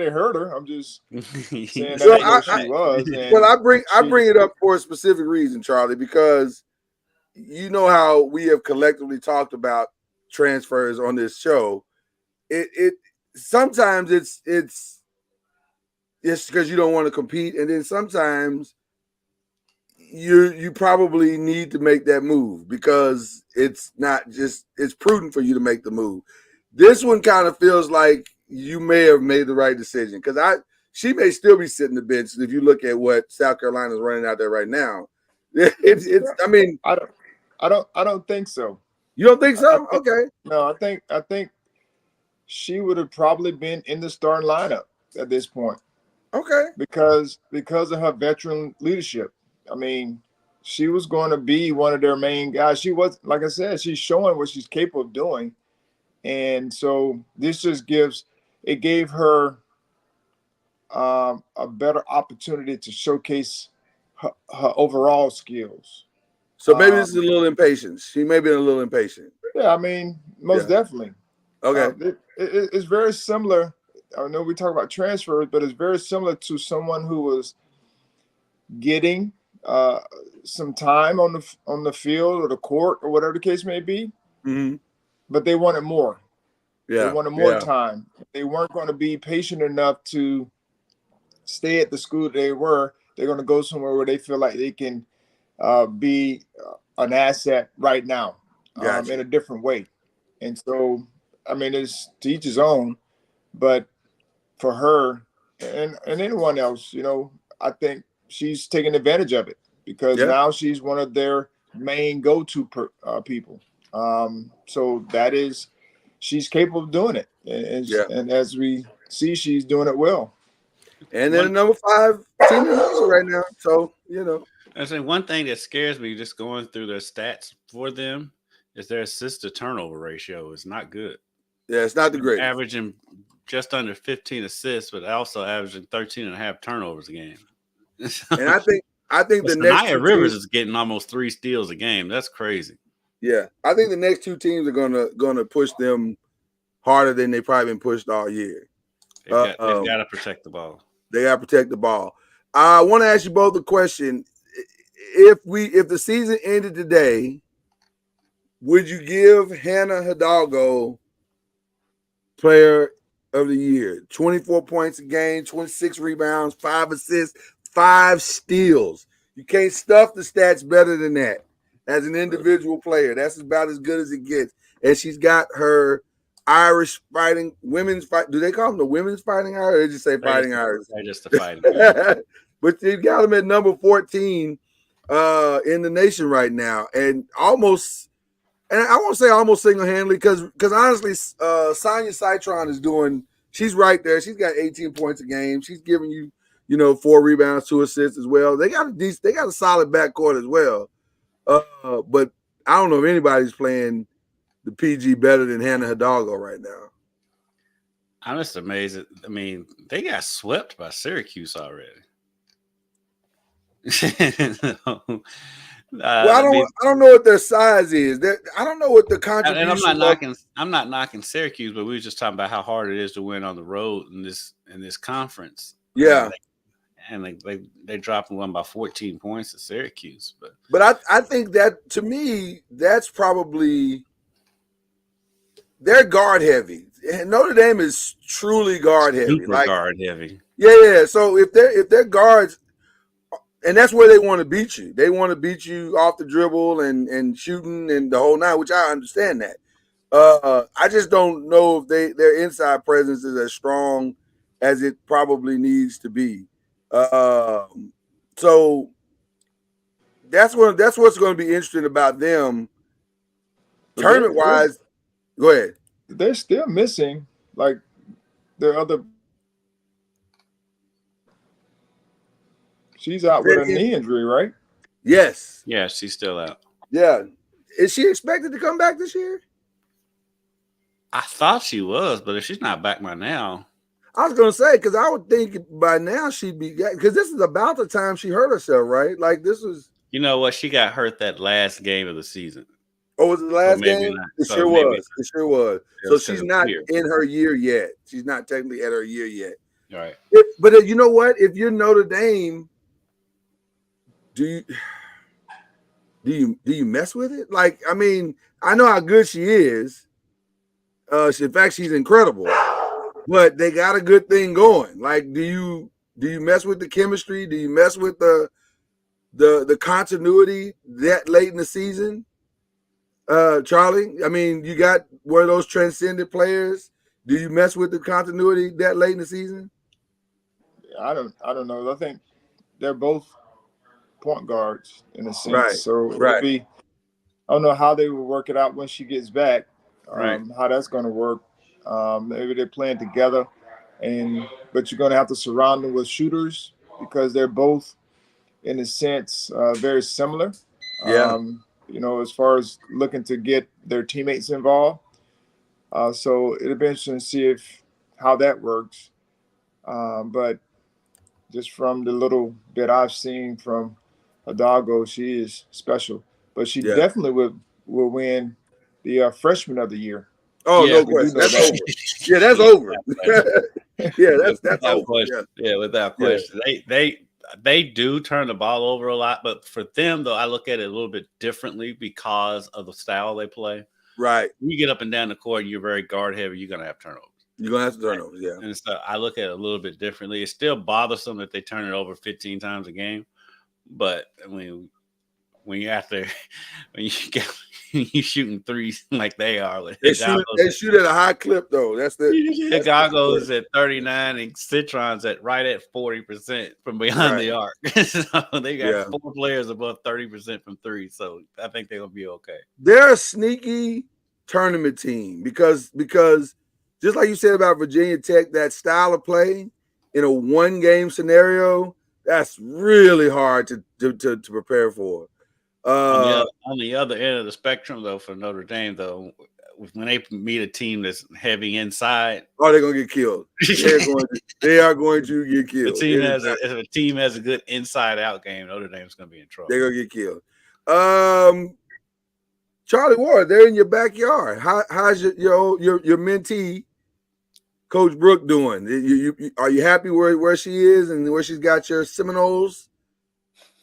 Speaker 5: it hurt her. I'm just saying that's where she was.
Speaker 1: I bring it up for a specific reason, Charlie, because you know how we have collectively talked about transfers on this show. It sometimes it's because you don't want to compete, and then sometimes you probably need to make that move because it's prudent for you to make the move. This one kind of feels like you may have made the right decision because she may still be sitting the bench if you look at what South Carolina is running out there right now.
Speaker 5: I don't think so.
Speaker 1: You don't think so? Okay.
Speaker 5: No, I think she would have probably been in the starting lineup at this point.
Speaker 1: Okay.
Speaker 5: Because of her veteran leadership. I mean, she was going to be one of their main guys. She was, like I said, she's showing what she's capable of doing. And so this just gave her a better opportunity to showcase her overall skills.
Speaker 1: So maybe this is a little impatience. She may be a little impatient.
Speaker 5: Yeah, I mean, most definitely.
Speaker 1: Okay.
Speaker 5: It's very similar. I know we talk about transfers, but it's very similar to someone who was getting some time on the field or the court or whatever the case may be, but they wanted more. They wanted more time. They weren't going to be patient enough to stay at the school they were. They're going to go somewhere where they feel like they can be an asset right now in a different way. And so, I mean, it's to each his own, but for her and anyone else, I think she's taking advantage of it because now she's one of their main go-to people. So she's capable of doing it. And as we see, she's doing it well.
Speaker 1: And then the number 5 team in the nation right now. So,
Speaker 4: I say one thing that scares me just going through their stats for them is their assist to turnover ratio is not good.
Speaker 1: Yeah, it's not the greatest.
Speaker 4: Averaging just under 15 assists, but also averaging 13 and a half turnovers a game.
Speaker 1: And I think the next
Speaker 4: Nia Rivers is getting almost 3 steals a game. That's crazy.
Speaker 1: Yeah, I think the next 2 teams are gonna push them harder than they've probably been pushed all year.
Speaker 4: They've got to protect the ball.
Speaker 1: They got to protect the ball. I want to ask you both a question. If the season ended today, would you give Hannah Hidalgo Player of the Year? 24 points a game, 26 rebounds, 5 assists, 5 steals. You can't stuff the stats better than that. As an individual player, that's about as good as it gets. And she's got her Irish women's fight. Do they call them the women's fighting Irish? Or they just say fighting Irish?
Speaker 4: They're just the fighting.
Speaker 1: But they got them at number 14 in the nation right now, and I won't say almost single-handedly because honestly, Sonia Citron she's right there. She's got 18 points a game. She's giving you, 4 rebounds, 2 assists as well. They got a solid backcourt as well. But I don't know if anybody's playing the PG better than Hannah Hidalgo right now.
Speaker 4: I'm just amazed. I mean, they got swept by Syracuse already.
Speaker 1: I don't know what their size is. I don't know what the contribution.
Speaker 4: And I'm not knocking Syracuse, but we were just talking about how hard it is to win on the road in this conference.
Speaker 1: Yeah,
Speaker 4: and they dropped one by 14 points to Syracuse.
Speaker 1: But I think that to me that's probably they're guard heavy. Notre Dame is truly guard heavy.
Speaker 4: Super guard heavy.
Speaker 1: Yeah. So if they're guards. And that's where they want to beat you. They want to beat you off the dribble and shooting and the whole nine, which I understand that. I just don't know if their inside presence is as strong as it probably needs to be. So that's what's going to be interesting about them tournament wise. Go ahead.
Speaker 5: They're still missing like their other. She's out with a knee injury, right?
Speaker 1: Yes.
Speaker 4: Yeah, she's still out.
Speaker 1: Yeah. Is she expected to come back this year?
Speaker 4: I thought she was, but if she's not back by now.
Speaker 1: I was going to say, because I would think by now she'd be, because this is about the time she hurt herself, right? Like this was.
Speaker 4: You know what? She got hurt that last game of the season.
Speaker 1: Oh, was it the last game? It sure was. It sure was. So she's not in her year yet. She's not technically at her year yet.
Speaker 4: All right.
Speaker 1: But you know what? If you're Notre Dame, do you mess with it? Like, I mean, I know how good she is. In fact, she's incredible. But they got a good thing going. Like, do you mess with the chemistry? Do you mess with the continuity that late in the season? Charlie, I mean, you got one of those transcendent players. Do you mess with the continuity that late in the season?
Speaker 5: I don't know. I think they're both point guards in a sense.
Speaker 1: Right.
Speaker 5: So it would be, I don't know how they will work it out when she gets back. How that's going to work. Maybe they're playing together, but you're going to have to surround them with shooters because they're both, in a sense, very similar.
Speaker 1: Yeah.
Speaker 5: As far as looking to get their teammates involved. So it'll be interesting to see how that works. But just from the little bit I've seen from Hidalgo, she is special. But she
Speaker 1: Yeah.
Speaker 5: definitely will win the freshman of the year.
Speaker 1: Oh,
Speaker 4: Yeah.
Speaker 1: no
Speaker 5: We do
Speaker 1: question.
Speaker 5: know
Speaker 1: That's
Speaker 5: that.
Speaker 1: over. Yeah, that's over. Yeah, that's
Speaker 4: Without
Speaker 1: over.
Speaker 4: question.
Speaker 1: Yeah.
Speaker 4: Yeah, without
Speaker 1: Yeah.
Speaker 4: question. They do turn the ball over a lot, but for them though, I look at it a little bit differently because of the style they play.
Speaker 1: Right.
Speaker 4: When you get up and down the court, you're very guard heavy. You're gonna have turnovers.
Speaker 1: You're gonna have to turnovers, yeah.
Speaker 4: And so I look at it a little bit differently. It's still bothersome that they turn it over 15 times a game, but I mean, when you're out there, when you shooting threes like they are,
Speaker 1: They shoot at a high clip though. That's
Speaker 4: Chicago's at 39 and Citron's right at 40% from behind the arc. So they got 4 players above 30% from three. So I think they're gonna be okay.
Speaker 1: They're a sneaky tournament team because just like you said about Virginia Tech, that style of play in a 1-game scenario, that's really hard to prepare for.
Speaker 4: On the other end of the spectrum, though, for Notre Dame, though, when they meet a team that's heavy inside,
Speaker 1: they're gonna get killed. They are going to get killed.
Speaker 4: If a team has a good inside-out game, Notre Dame's gonna be in trouble.
Speaker 1: They're gonna get killed. Charlie Ward, they're in your backyard. How's your mentee, Coach Brooke, doing? Are you happy where she is and where she's got your Seminoles?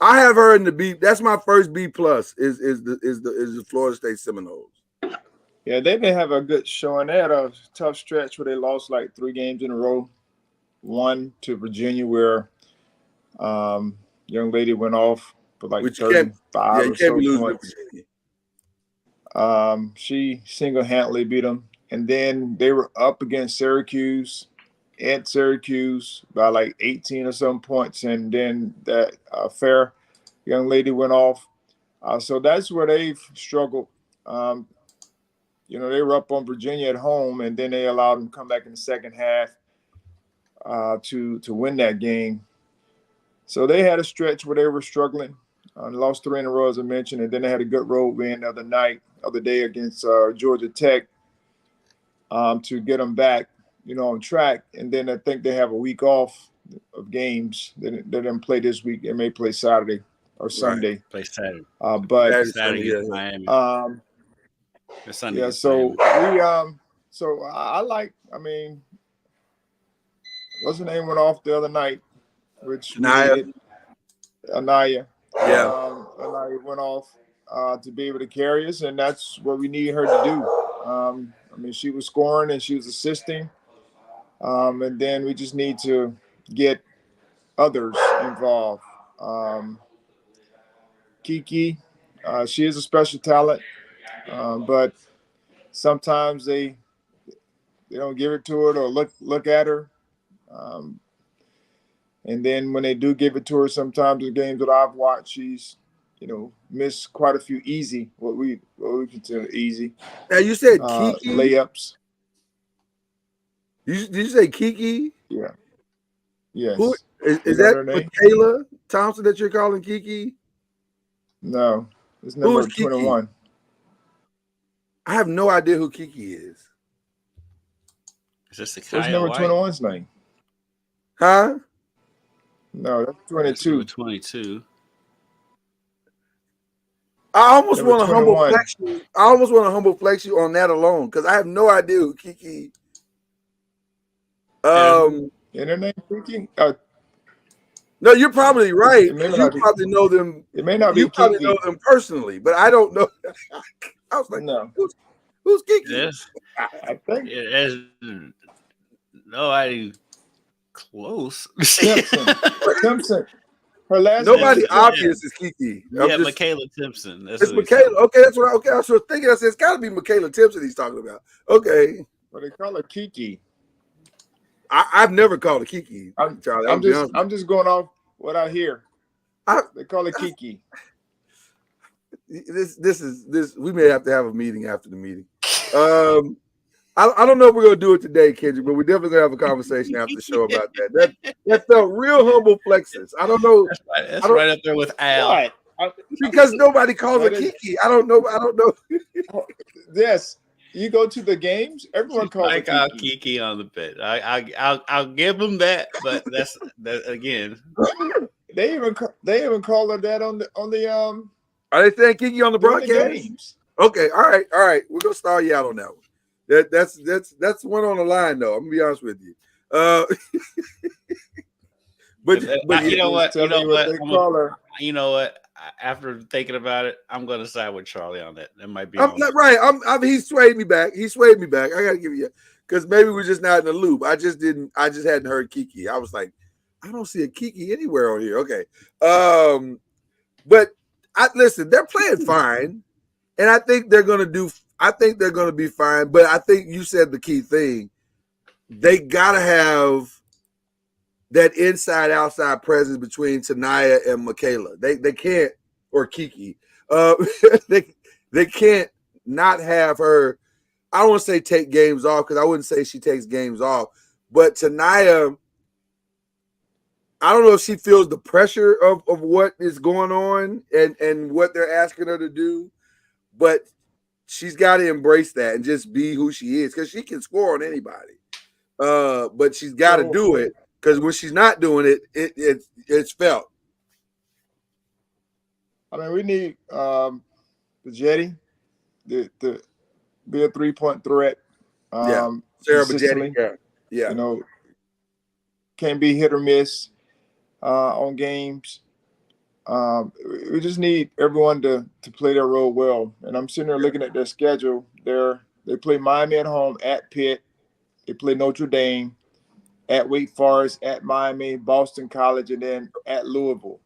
Speaker 1: I have her in the B. That's my first B plus. Is the Florida State Seminoles?
Speaker 5: Yeah, they may have a good showing. They had a tough stretch where they lost like 3 games in a row. One to Virginia, where young lady went off for like 35 or so points. She single-handedly beat them, and then they were up against Syracuse at Syracuse by like 18 or some points, and then that fair young lady went off. So that's where they've struggled. They were up on Virginia at home, and then they allowed them to come back in the second half to win that game. So they had a stretch where they were struggling. Lost 3 in a row, as I mentioned, and then they had a good road win the other day against Georgia Tech to get them back, on track. And then I think they have a week off of games. They didn't play this week. They may play Saturday or Sunday.
Speaker 4: Right. Play Saturday.
Speaker 5: But
Speaker 4: Saturday against Miami. Sunday.
Speaker 5: Yeah. So Miami. What's her name went off the other night? Which
Speaker 1: Anaya.
Speaker 5: Yeah. Anaya went off to be able to carry us, and that's what we need her to do. She was scoring and she was assisting, and then we just need to get others involved. Kiki, she is a special talent, but sometimes they don't give it to her or look at her. And then when they do give it to her, sometimes the games that I've watched, she's, missed quite a few easy, what we consider easy.
Speaker 1: Now you said Kiki
Speaker 5: layups.
Speaker 1: Did you say Kiki?
Speaker 5: Yeah. Yes.
Speaker 1: Who is that? Michaela Thompson that you're calling Kiki?
Speaker 5: No, it's number 21.
Speaker 1: I have no idea who Kiki is.
Speaker 4: Is this the
Speaker 5: What's number 21's name?
Speaker 1: Huh?
Speaker 5: No, that's 22.
Speaker 4: 22.
Speaker 1: I almost want to humble flex you. I almost want to humble flex you on that alone because I have no idea who Kiki.
Speaker 5: And her name Kiki?
Speaker 1: No, you're probably right. You probably know them.
Speaker 5: It may not be.
Speaker 1: You probably know them personally, but I don't know. I was like,
Speaker 5: no,
Speaker 1: who's Kiki?
Speaker 4: Yes,
Speaker 5: I think
Speaker 4: it is nobody close.
Speaker 5: Timpson. Her last
Speaker 1: nobody
Speaker 5: name
Speaker 1: obvious is Kiki.
Speaker 4: Michaela Timpson.
Speaker 1: It's Michaela. Okay, that's what. Okay, I was thinking. I said it's got to be Michaela Timpson he's talking about. Okay,
Speaker 5: well, they call her Kiki.
Speaker 1: I've never called her Kiki, Charlie.
Speaker 5: I'm just going off what I hear. They call her Kiki.
Speaker 1: This. We may have to have a meeting after the meeting. I don't know if we're gonna do it today, Kendrick, but we're definitely gonna have a conversation after the show about that. That felt real humble flexes. I don't know.
Speaker 4: That's right up there with Al.
Speaker 1: Because nobody calls her Kiki. I don't know.
Speaker 5: Yes. You go to the games, everyone calls it
Speaker 4: Strike out
Speaker 5: Kiki.
Speaker 4: Kiki on the bet. I'll give them that, but that's that again.
Speaker 5: They even call her that on the
Speaker 1: Are they saying Kiki on the
Speaker 5: during the
Speaker 1: broadcast?
Speaker 5: games.
Speaker 1: Okay, all right. We're gonna start you out on that one. That's one on the line though. I'm gonna be honest with you. But
Speaker 4: You know what?
Speaker 5: Tell me what they call her.
Speaker 4: You know what? After thinking about it, I'm gonna side with Charlie on that. That might be
Speaker 1: I'm not right. He swayed me back. I gotta give you because maybe we're just not in the loop. I just hadn't heard Kiki. I was like, I don't see a Kiki anywhere on here. Okay. But listen, they're playing fine. And I think they're gonna be fine. But I think you said the key thing. They gotta have that inside outside presence between Tanaya and Michaela. They can't, or Kiki. They can't not have her. I don't want to say take games off because I wouldn't say she takes games off. But Tanaya, I don't know if she feels the pressure of what is going on and what they're asking her to do, but she's got to embrace that and just be who she is because she can score on anybody. But she's got to do it because when she's not doing it, it's felt.
Speaker 5: I mean, we need the Jetty to be a 3-point threat.
Speaker 1: Sarah
Speaker 5: consistently.
Speaker 1: Bajetti, yeah.
Speaker 5: You know, can't be hit or miss on games. We just need everyone to play their role well. And I'm sitting there looking at their schedule. They play Miami at home, at Pitt. They play Notre Dame, at Wake Forest, at Miami, Boston College, and then at Louisville.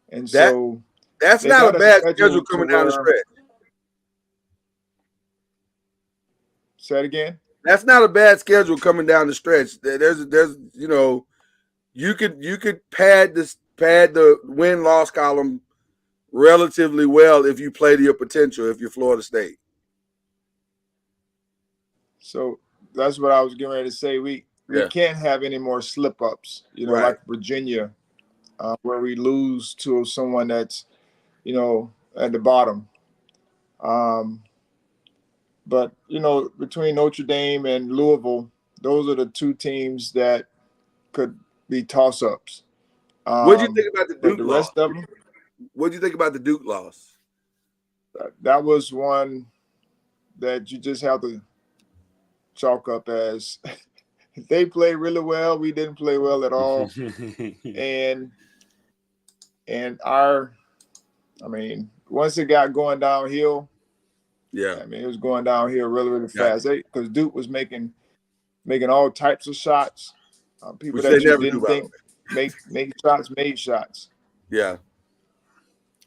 Speaker 5: And so
Speaker 1: that's not a bad schedule coming down the stretch.
Speaker 5: Say it again.
Speaker 1: That's not a bad schedule coming down the stretch. There's you could pad the win-loss column relatively well if you play to your potential if you're Florida State.
Speaker 5: So that's what I was getting ready to say. We can't have any more slip-ups,
Speaker 1: right.
Speaker 5: Like Virginia, where we lose to someone that's, at the bottom. But, between Notre Dame and Louisville, those are the two teams that could be toss-ups.
Speaker 1: What do you think about the Duke
Speaker 5: the
Speaker 1: loss?
Speaker 5: Rest of them?
Speaker 1: What do you think about the Duke loss?
Speaker 5: That was one that you just have to chalk up as they played really well. We didn't play well at all. Once it got going downhill, it was going downhill really, really fast. Because Duke was making all types of shots. People
Speaker 1: which
Speaker 5: that you didn't think make shots made shots.
Speaker 1: Yeah.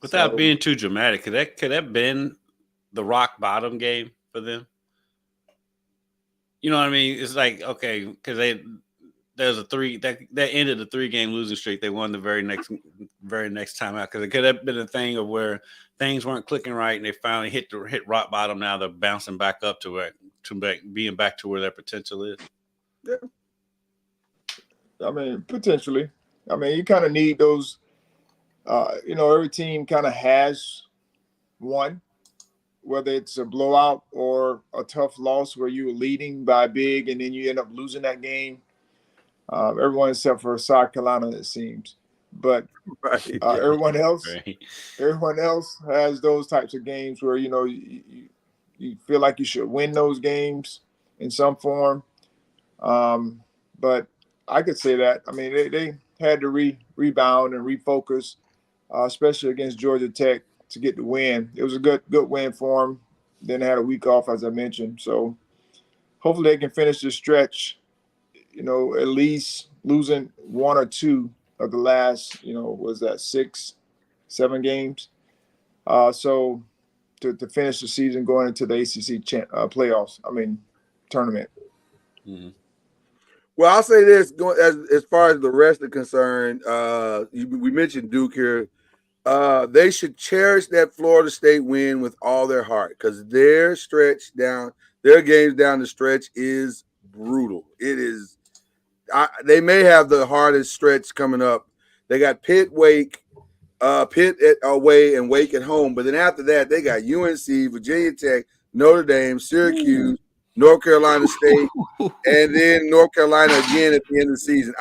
Speaker 4: Without being too dramatic, could that been the rock bottom game for them? You know what I mean? It's like, okay, because there's that ended the 3-game losing streak. They won the very next time out because it could have been a thing of where things weren't clicking right and they finally hit rock bottom. Now they're bouncing back up being back to where their potential is.
Speaker 5: Yeah. I mean, potentially. I mean, you kind of need those. Every team kind of has one, whether it's a blowout or a tough loss where you were leading by big and then you end up losing that game. Everyone except for South Carolina, it seems. But everyone else has those types of games where, you feel like you should win those games in some form. But I could say that. I mean, they had to rebound and refocus, especially against Georgia Tech to get the win. It was a good win for them. Then they had a week off, as I mentioned. So hopefully they can finish this stretch, at least losing one or two of the last, was that 6-7 games? So to finish the season going into the ACC playoffs, tournament.
Speaker 4: Mm-hmm.
Speaker 1: Well, I'll say this: as far as the rest are concerned, we mentioned Duke here. They should cherish that Florida State win with all their heart because their games down the stretch is brutal. It is. They may have the hardest stretch coming up. They got Pitt away and Wake at home, but then after that they got UNC, Virginia Tech, Notre Dame, Syracuse, North Carolina State, and then North Carolina again at the end of the season.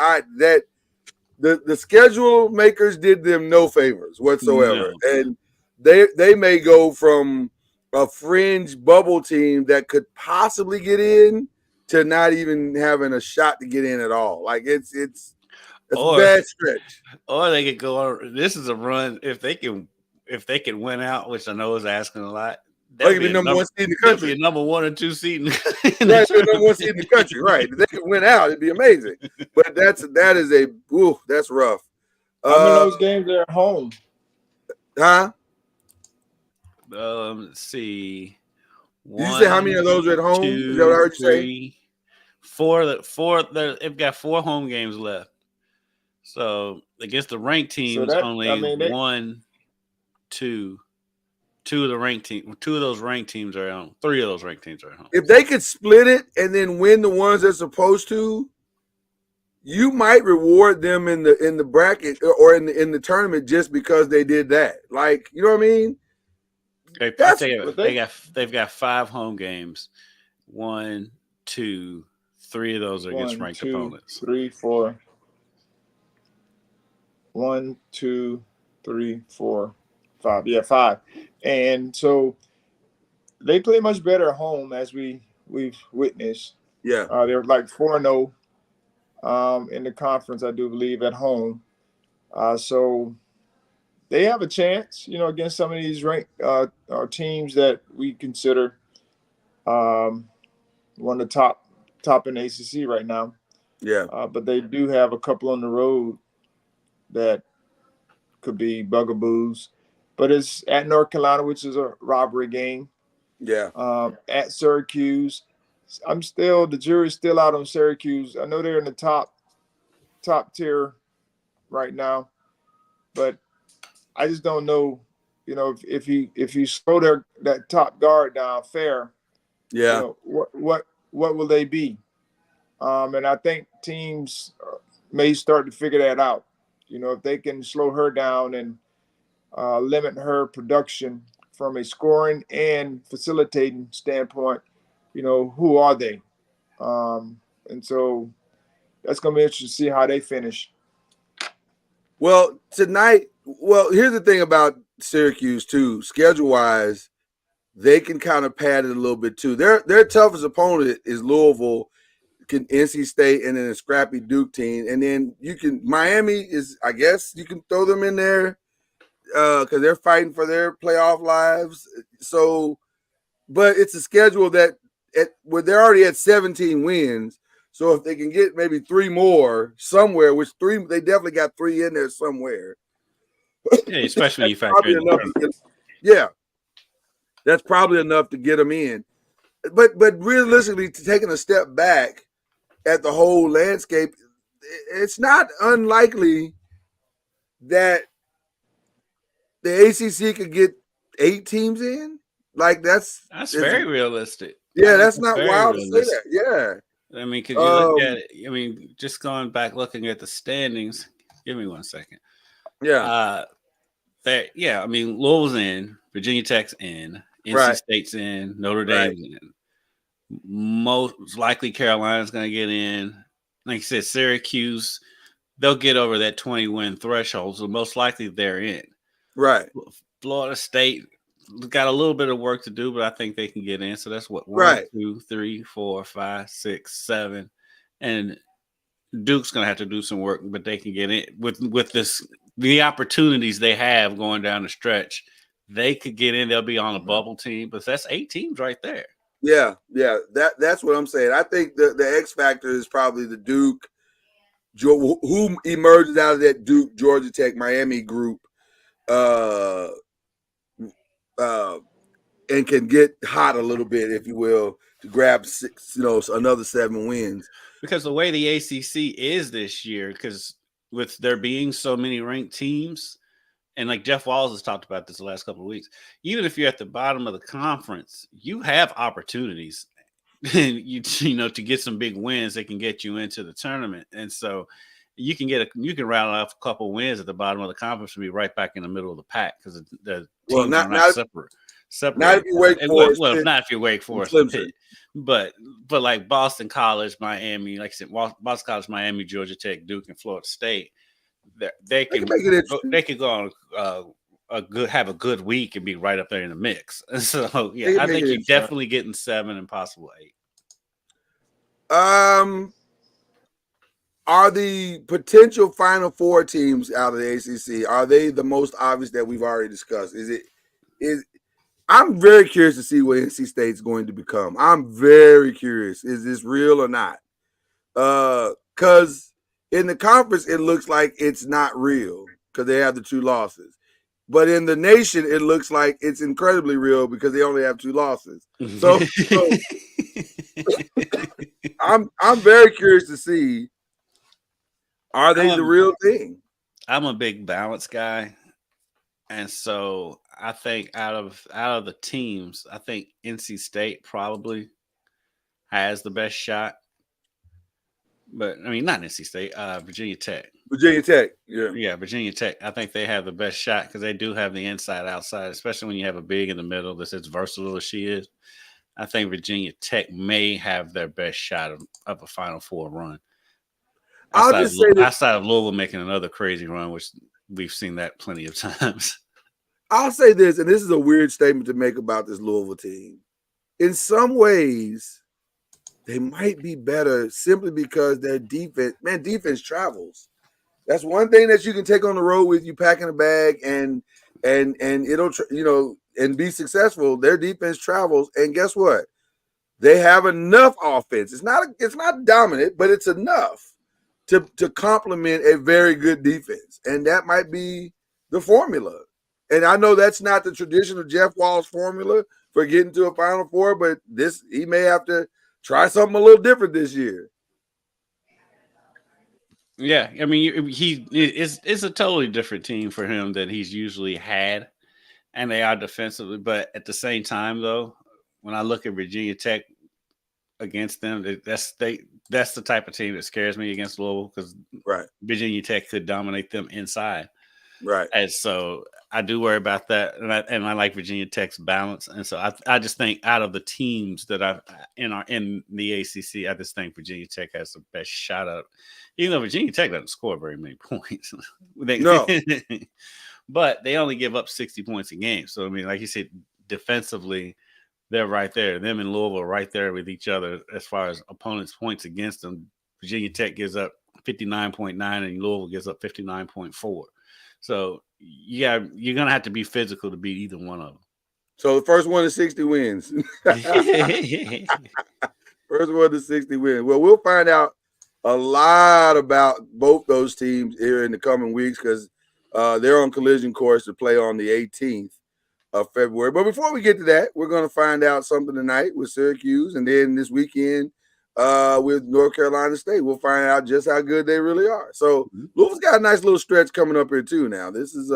Speaker 1: The schedule makers did them no favors whatsoever, and they may go from a fringe bubble team that could possibly get in to not even having a shot to get in at all. Like it's a bad stretch.
Speaker 4: Or they could go on. This is a run if they can win out, which I know is asking a lot.
Speaker 1: They could be number one seed in the country.
Speaker 4: Be a number 1 or 2 seed.
Speaker 1: Right, number one seed in the country. Right, if they could win out, it'd be amazing. But that's rough.
Speaker 5: How many of those games are at home?
Speaker 1: Huh?
Speaker 4: Let's see.
Speaker 1: Did you say how many of those are at home?
Speaker 4: 2,
Speaker 1: Is that what I heard you say?
Speaker 4: 4. They've got 4 home games left. So against the ranked teams, only 1, 2. 2 of the ranked team. 2 of those ranked teams are at home. 3 of those ranked teams are at home.
Speaker 1: If they could split it and then win the ones they're supposed to, you might reward them in the bracket or in the tournament just because they did that. Like, you know what I mean?
Speaker 4: They've got 5 home games. 1, 2, 3 of those are against ranked opponents.
Speaker 5: 3, 4. 1, 2, 3, 4, 5. Yeah, 5. And so they play much better at home, as we've witnessed.
Speaker 1: Yeah,
Speaker 5: they're like 4-0 in the conference, I do believe, at home. So they have a chance, against some of these ranked teams that we consider one of the top in the ACC right now.
Speaker 1: Yeah,
Speaker 5: but they do have a couple on the road that could be bugaboos. But it's at North Carolina, which is a robbery game.
Speaker 1: Yeah.
Speaker 5: At Syracuse, the jury's still out on Syracuse. I know they're in the top tier right now, but I just don't know, if you slow that top guard down fair.
Speaker 1: Yeah.
Speaker 5: What will they be? And I think teams may start to figure that out. If they can slow her down and limit her production from a scoring and facilitating standpoint, who are they? And so that's going to be interesting to see how they finish.
Speaker 1: Well, tonight, here's the thing about Syracuse too. Schedule-wise, they can kind of pad it a little bit too. Their toughest opponent is Louisville, NC State, and then a scrappy Duke team. And then Miami is, I guess you can throw them in there because they're fighting for their playoff lives. So, but it's a schedule that where they're already at 17 wins. So if they can get maybe 3 more somewhere, they definitely got 3 in there somewhere.
Speaker 4: Yeah, especially when you factor in.
Speaker 1: Yeah, that's probably enough to get them in. But realistically, taking a step back at the whole landscape, it's not unlikely that the ACC could get 8 teams in. Like that's
Speaker 4: very realistic.
Speaker 1: Yeah, that's not wild to say that. Yeah.
Speaker 4: I mean, could you look at it? I mean, just going back, looking at the standings. Give me 1 second.
Speaker 1: Yeah.
Speaker 4: I mean, Louisville's in, Virginia Tech's in, NC State's in, Notre Dame's in. Most likely Carolina's going to get in. Like I said, Syracuse, they'll get over that 20-win threshold, so most likely they're in.
Speaker 1: Right.
Speaker 4: Florida State got a little bit of work to do, but I think they can get in. So that's what 1, 2, 3, 4, 5, 6, 7, and Duke's going to have to do some work, but they can get in with the opportunities they have going down the stretch. They could get in. They'll be on a bubble team, but that's 8 teams right there.
Speaker 1: Yeah. That's what I'm saying. I think the X factor is probably the Duke, who emerges out of that Duke, Georgia Tech, Miami group, and can get hot a little bit, if you will, to grab 6, another 7 wins.
Speaker 4: Because the way the ACC is this year, because with there being so many ranked teams, and like Jeff Walls has talked about this the last couple of weeks, even if you're at the bottom of the conference, you have opportunities, to get some big wins that can get you into the tournament. And so you can rattle off a couple wins at the bottom of the conference and be right back in the middle of the pack because the teams are not separate. separate.
Speaker 1: Not if you Wake Forest.
Speaker 4: Well, not if you're Wake Forest, Pitt. But like Boston College, Miami, like I said, Boston College, Miami, Georgia Tech, Duke, and Florida State, they can
Speaker 1: make it interesting.
Speaker 4: They could go on have a good week and be right up there in the mix. So yeah, I think you're definitely getting 7 and possible
Speaker 1: 8. Are the potential Final Four teams out of the ACC, are they the most obvious that we've already discussed? I'm very curious to see what NC State's going to become. I'm very curious. Is this real or not? Because in the conference, it looks like it's not real because they have the 2 losses. But in the nation, it looks like it's incredibly real because they only have 2 losses. So I'm very curious to see, are they the real thing?
Speaker 4: I'm a big balance guy. And so I think out of the teams, I think NC State probably has the best shot. But I mean, not NC State, Virginia Tech.
Speaker 1: Virginia Tech, yeah,
Speaker 4: Virginia Tech. I think they have the best shot because they do have the inside outside, especially when you have a big in the middle that's as versatile as she is. I think Virginia Tech may have their best shot of a Final Four run. Outside of Louisville making another crazy run, which we've seen that plenty of times.
Speaker 1: I'll say this, and this is a weird statement to make about this Louisville team. In some ways, they might be better simply because their defense travels. That's one thing that you can take on the road with you packing a bag and it'll, and be successful. Their defense travels, and guess what? They have enough offense. It's not dominant, but it's enough to complement a very good defense, and that might be the formula. And I know that's not the traditional Jeff Walsh formula for getting to a Final Four, but he may have to try something a little different this year.
Speaker 4: Yeah, I mean, it's a totally different team for him than he's usually had, and they are defensively. But at the same time, though, when I look at Virginia Tech against them, that's the type of team that scares me against Louisville because Virginia Tech could dominate them inside.
Speaker 1: Right.
Speaker 4: And so I do worry about that, and I like Virginia Tech's balance. And so I just think out of the teams that I've in the ACC, I just think Virginia Tech has the best shot up. Even though Virginia Tech doesn't score very many points,
Speaker 1: no,
Speaker 4: but they only give up 60 points a game. So I mean, like you said, defensively, they're right there. Them and Louisville are right there with each other as far as opponents' points against them. Virginia Tech gives up 59.9, and Louisville gives up 59.4. So you're gonna have to be physical to beat either one of them.
Speaker 1: So the first one to 60 wins. First one to 60 wins. Well, we'll find out a lot about both those teams here in the coming weeks because they're on collision course to play on the 18th of February. But before we get to that, we're going to find out something tonight with Syracuse, and then this weekend with North Carolina State. We'll find out just how good they really are. So Louisville's got a nice little stretch coming up here too. Now this is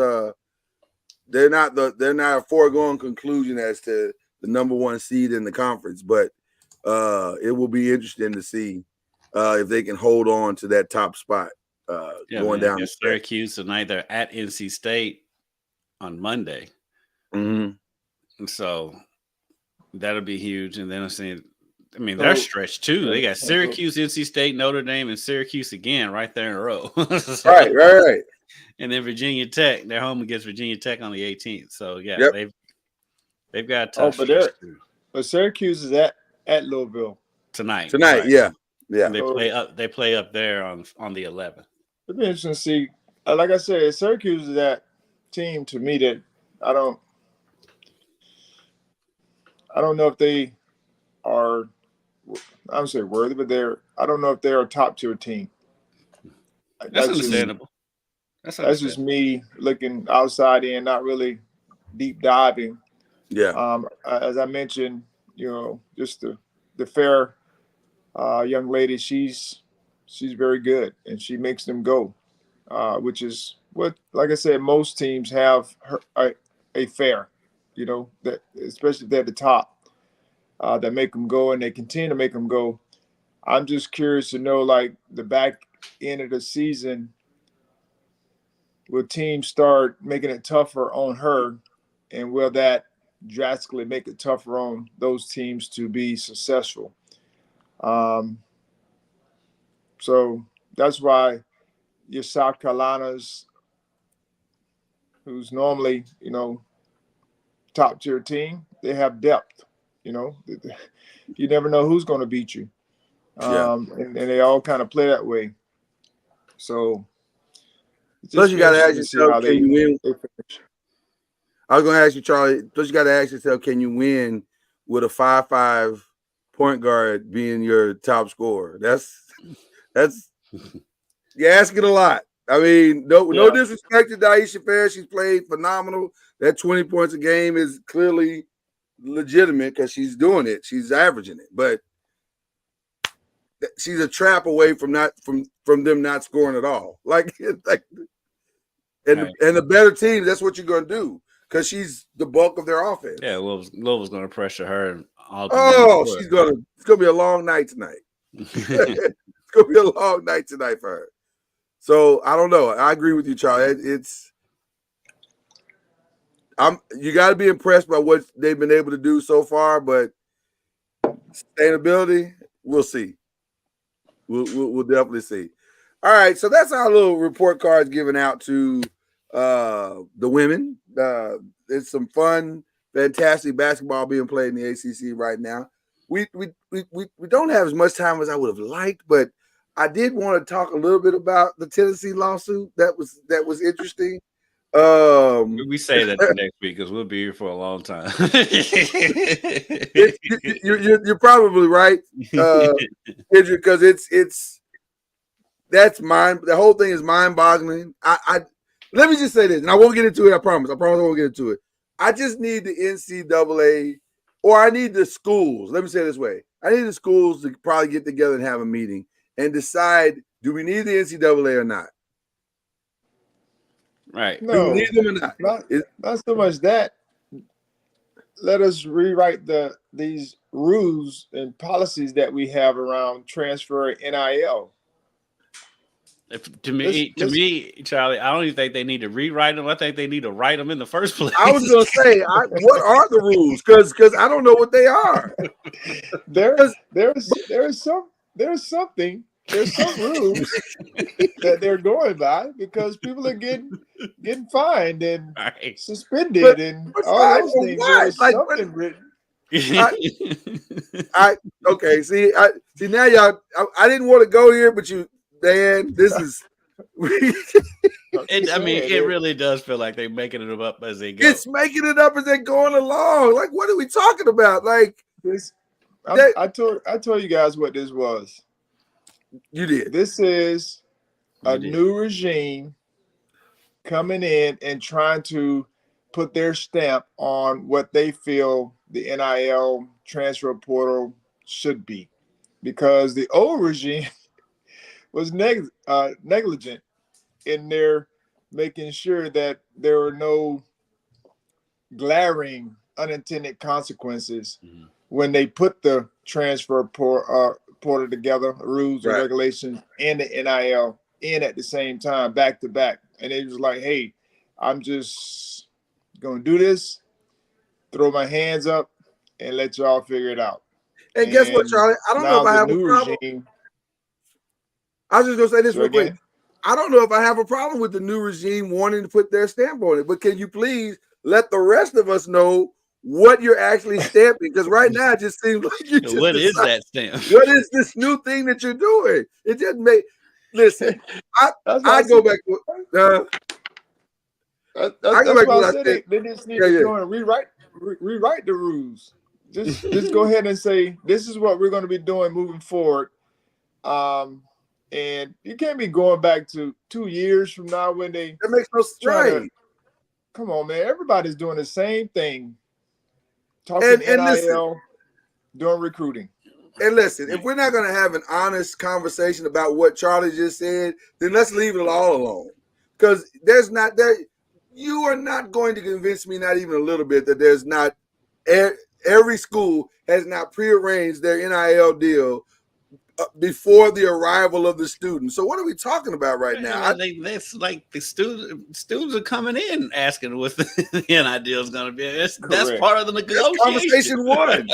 Speaker 1: they're not a foregone conclusion as to the number 1 seed in the conference, but it will be interesting to see if they can hold on to that top spot going down.
Speaker 4: Syracuse tonight. They're at NC State on Monday, and so that'll be huge. And then I'm saying, I mean, they're stretched too. They got Syracuse, NC State, Notre Dame, and Syracuse again right there in a row.
Speaker 1: Right.
Speaker 4: And then Virginia Tech, they're home against Virginia Tech on the 18th. So yeah, they've got a tough stretch too.
Speaker 5: But Syracuse is at Louisville
Speaker 4: tonight.
Speaker 1: Right. Yeah.
Speaker 4: And they play up there on the 11th.
Speaker 5: It'll be interesting to see. Like I said, Syracuse is that team to me that I don't know if they are. I don't say worthy, but I don't know if they're a top tier team.
Speaker 4: That's understandable.
Speaker 5: That's just me looking outside in, not really deep diving.
Speaker 1: Yeah.
Speaker 5: As I mentioned, just the fair young lady, she's very good, and she makes them go, which is what, like I said, most teams have a fair, that especially if they're at the top, that make them go, and they continue to make them go. I'm just curious to know, like, the back end of the season, will teams start making it tougher on her, and will that drastically make it tougher on those teams to be successful. Um, so that's why your South Carolinas, who's normally, top tier team, they have depth. You know, you never know who's going to beat you.
Speaker 1: Yeah.
Speaker 5: And they all kind of play that way. So it's
Speaker 1: Plus,
Speaker 5: just
Speaker 1: you
Speaker 5: be
Speaker 1: got to ask
Speaker 5: interesting to see
Speaker 1: yourself,
Speaker 5: how
Speaker 1: can you win?
Speaker 5: they finish.
Speaker 1: I was going to ask you, Charlie. Plus, you got to ask yourself, can you win with a 5'5" point guard being your top scorer? That's you're asking a lot. I mean, no disrespect to Daisha Fair. She's played phenomenal. That 20 points a game is clearly legitimate because she's doing it. She's averaging it, but she's a trap away from them not scoring at all. And the better teams, that's what you're going to do because she's the bulk of their offense.
Speaker 4: Yeah, Louisville's going to pressure her. And
Speaker 1: it's going to be a long night tonight. It's going to be a long night tonight for her. So I don't know. I agree with you, Charlie. You got to be impressed by what they've been able to do so far, but sustainability, we'll see. We'll definitely see. All right, so that's our little report cards given out to the women. It's some fun, fantastic basketball being played in the ACC right now. We don't have as much time as I would have liked, but I did want to talk a little bit about the Tennessee lawsuit. That was interesting.
Speaker 4: We say that next week because we'll be here for a long time.
Speaker 1: You're probably right, because the whole thing is mind-boggling. I let me just say this, and I won't get into it. I promise I won't get into it. I just need the NCAA, or I need the schools. Let me say it this way: I need the schools to probably get together and have a meeting and decide: do we need the NCAA or not?
Speaker 4: Right.
Speaker 5: No,
Speaker 1: do we need them or not?
Speaker 5: Not so much that. Let us rewrite these rules and policies that we have around transfer NIL.
Speaker 4: To me, Charlie, I don't even think they need to rewrite them. I think they need to write them in the first place.
Speaker 1: I was going to say, what are the rules? Because I don't know what they are.
Speaker 5: There's some rules that they're going by because people are getting fined and suspended and all those things. There's something written.
Speaker 1: Okay. See now, y'all. I didn't want to go here, but Dan, this is.
Speaker 4: It really does feel like they're making it up as they go.
Speaker 1: It's making it up as they're going along. Like, what are we talking about? Like
Speaker 5: this. I told you guys what this was.
Speaker 1: You did.
Speaker 5: This is a new regime coming in and trying to put their stamp on what they feel the NIL transfer portal should be, because the old regime was negligent in their making sure that there were no glaring unintended consequences when they put the transfer portal together, rules and regulations, and the NIL in at the same time, back to back. And it was like, hey, I'm just going to do this, throw my hands up, and let y'all figure it out.
Speaker 1: And guess what, Charlie? I don't know if I have a problem. I was just going to say this real quick. I don't know if I have a problem with the new regime wanting to put their stamp on it, but can you please let the rest of us know what you're actually stamping? Because right now it just seems like you just
Speaker 4: what is that stamp?
Speaker 1: What is this new thing that you're doing? It just make listen. I go back to
Speaker 5: I go back to what I said. They just need to go and rewrite the rules. Just go ahead and say this is what we're going to be doing moving forward. And you can't be going back to 2 years from now when that
Speaker 1: makes no sense.
Speaker 5: Come on, man. Everybody's doing the same thing. Talking NIL, listen, doing recruiting.
Speaker 1: And listen, if we're not going to have an honest conversation about what Charlie just said, then let's leave it all alone. Because you are not going to convince me, not even a little bit, that there's not every school has not prearranged their NIL deal before the arrival of the student. So what are we talking about right now?
Speaker 4: That's like the students are coming in asking what the NIL is going to be. That's part of the negotiation.
Speaker 1: That's conversation one.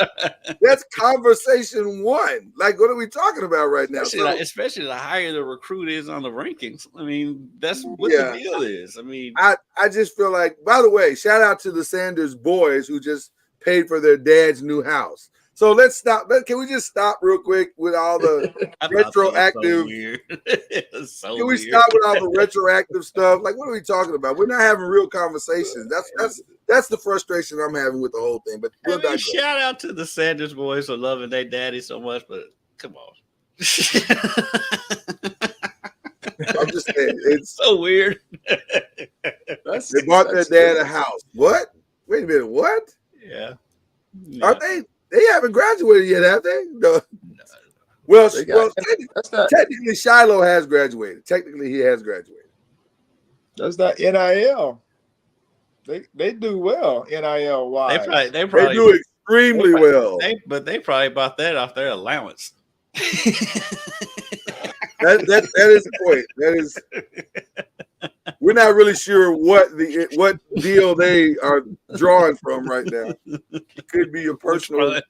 Speaker 1: That's conversation one. Like, what are we talking about right now?
Speaker 4: Especially the higher the recruit is on the rankings. I mean, that's what the deal is. I mean,
Speaker 1: I just feel like, by the way, shout out to the Sanders boys who just paid for their dad's new house. So let's stop. Can we just stop real quick with all the retroactive? Can we stop with all the retroactive stuff? Like, what are we talking about? We're not having real conversations. That's the frustration I'm having with the whole thing. But
Speaker 4: shout out to the Sanders boys for loving their daddy so much. But come on,
Speaker 1: I'm just saying it's
Speaker 4: so weird.
Speaker 1: They bought their dad a house. What? Wait a minute. What?
Speaker 4: Yeah.
Speaker 1: Are they? They haven't graduated yet, have they? No. Well, technically, Shiloh has graduated. Technically, he has graduated.
Speaker 5: That's not NIL. They do well NIL wise.
Speaker 4: They probably
Speaker 1: do extremely well.
Speaker 4: But they probably bought that off their allowance.
Speaker 1: That is the point. That is. We're not really sure what deal they are drawing from right now. It could be a personal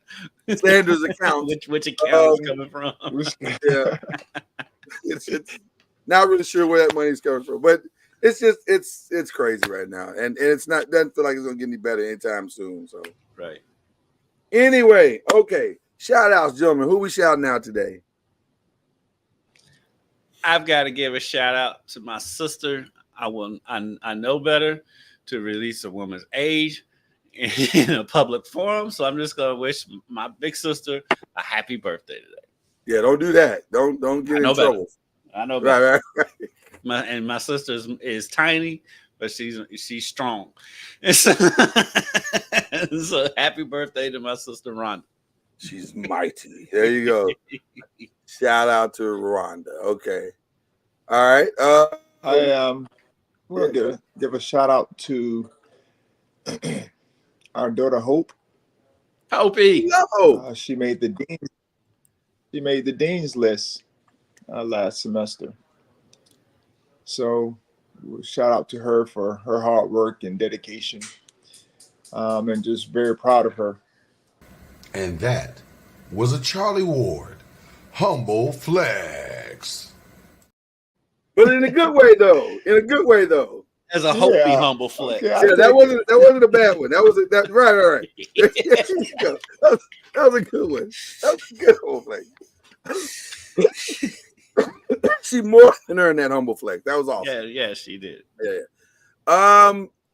Speaker 1: Sanders account.
Speaker 4: Which account is coming from?
Speaker 1: Yeah, it's not really sure where that money's coming from, but it's just it's crazy right now, and it's not doesn't feel like it's gonna get any better anytime soon. So
Speaker 4: right.
Speaker 1: Anyway, okay. Shout outs, gentlemen. Who we shouting out today?
Speaker 4: I've got to give a shout out to my sister. I know better to release a woman's age in a public forum, so I'm just gonna wish my big sister a happy birthday today.
Speaker 1: Yeah, don't do that. Don't get in trouble.
Speaker 4: I know better. Right. My sister is tiny, but she's strong. And so happy birthday to my sister Rhonda.
Speaker 1: She's mighty. There you go. Shout out to Rhonda. Okay. All right.
Speaker 5: We'll give a shout out to our daughter Hope.
Speaker 4: Opie.
Speaker 5: She made the dean's list last semester. So shout out to her for her hard work and dedication. And just very proud of her.
Speaker 3: And that was a Charlie Ward humble flex.
Speaker 1: But in a good way, though.
Speaker 4: As a Hopi humble flex.
Speaker 1: Okay, that wasn't a bad one. That was right. That was a good one. That was a good humble flex. She more than earned that humble flex. That was awesome.
Speaker 4: Yeah, she did.
Speaker 1: Yeah.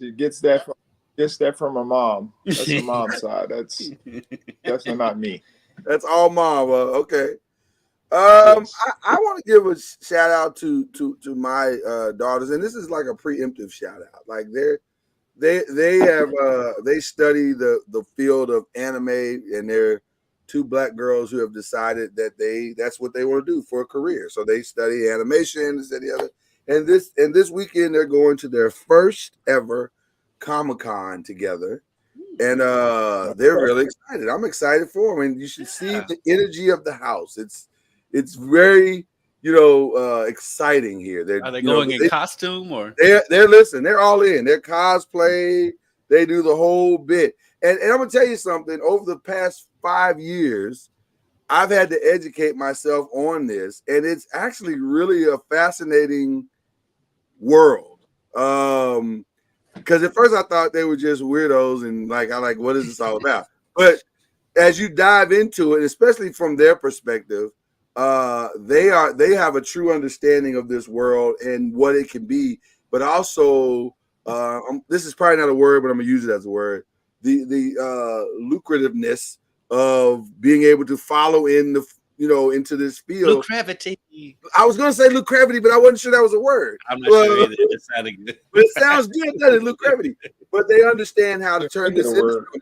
Speaker 5: She gets that from her mom. That's her mom's side. That's not me.
Speaker 1: That's all mom. Okay. Yes. I want to give a shout out to my daughters, and this is like a preemptive shout out. Like they study the field of anime, and they're two Black girls who have decided that that's what they want to do for a career. So they study animation, this and the other. And this weekend they're going to their first ever Comic-Con together. And they're really excited. I'm excited for them. And you should see the energy of the house. It's very, exciting here.
Speaker 4: Are they going in costume or?
Speaker 1: They're all in. They're cosplay. They do the whole bit. And I'm gonna tell you something. Over the past 5 years, I've had to educate myself on this, and it's actually really a fascinating world. Because at first I thought they were just weirdos, and what is this all about? But as you dive into it, especially from their perspective, they have a true understanding of this world and what it can be. But also, this is probably not a word, but I'm gonna use it as a word. The lucrativeness of being able to follow into this field.
Speaker 4: Lucravity.
Speaker 1: I was gonna say lucravity, but I wasn't sure that was a word.
Speaker 4: I'm not sure either. It sounded good.
Speaker 1: But it sounds good, doesn't it? Lucravity. But they understand how to turn this into something.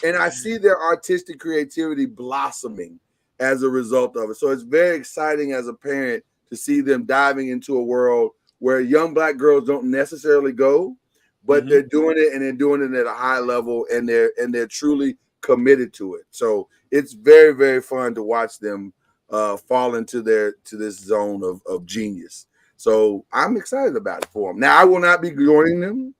Speaker 1: And I see their artistic creativity blossoming as a result of it. So it's very exciting as a parent to see them diving into a world where young Black girls don't necessarily go, but they're doing it, and they're doing it at a high level, and they're truly committed to it. So it's very, very fun to watch them fall into this zone of genius. So I'm excited about it for them. Now I will not be joining them,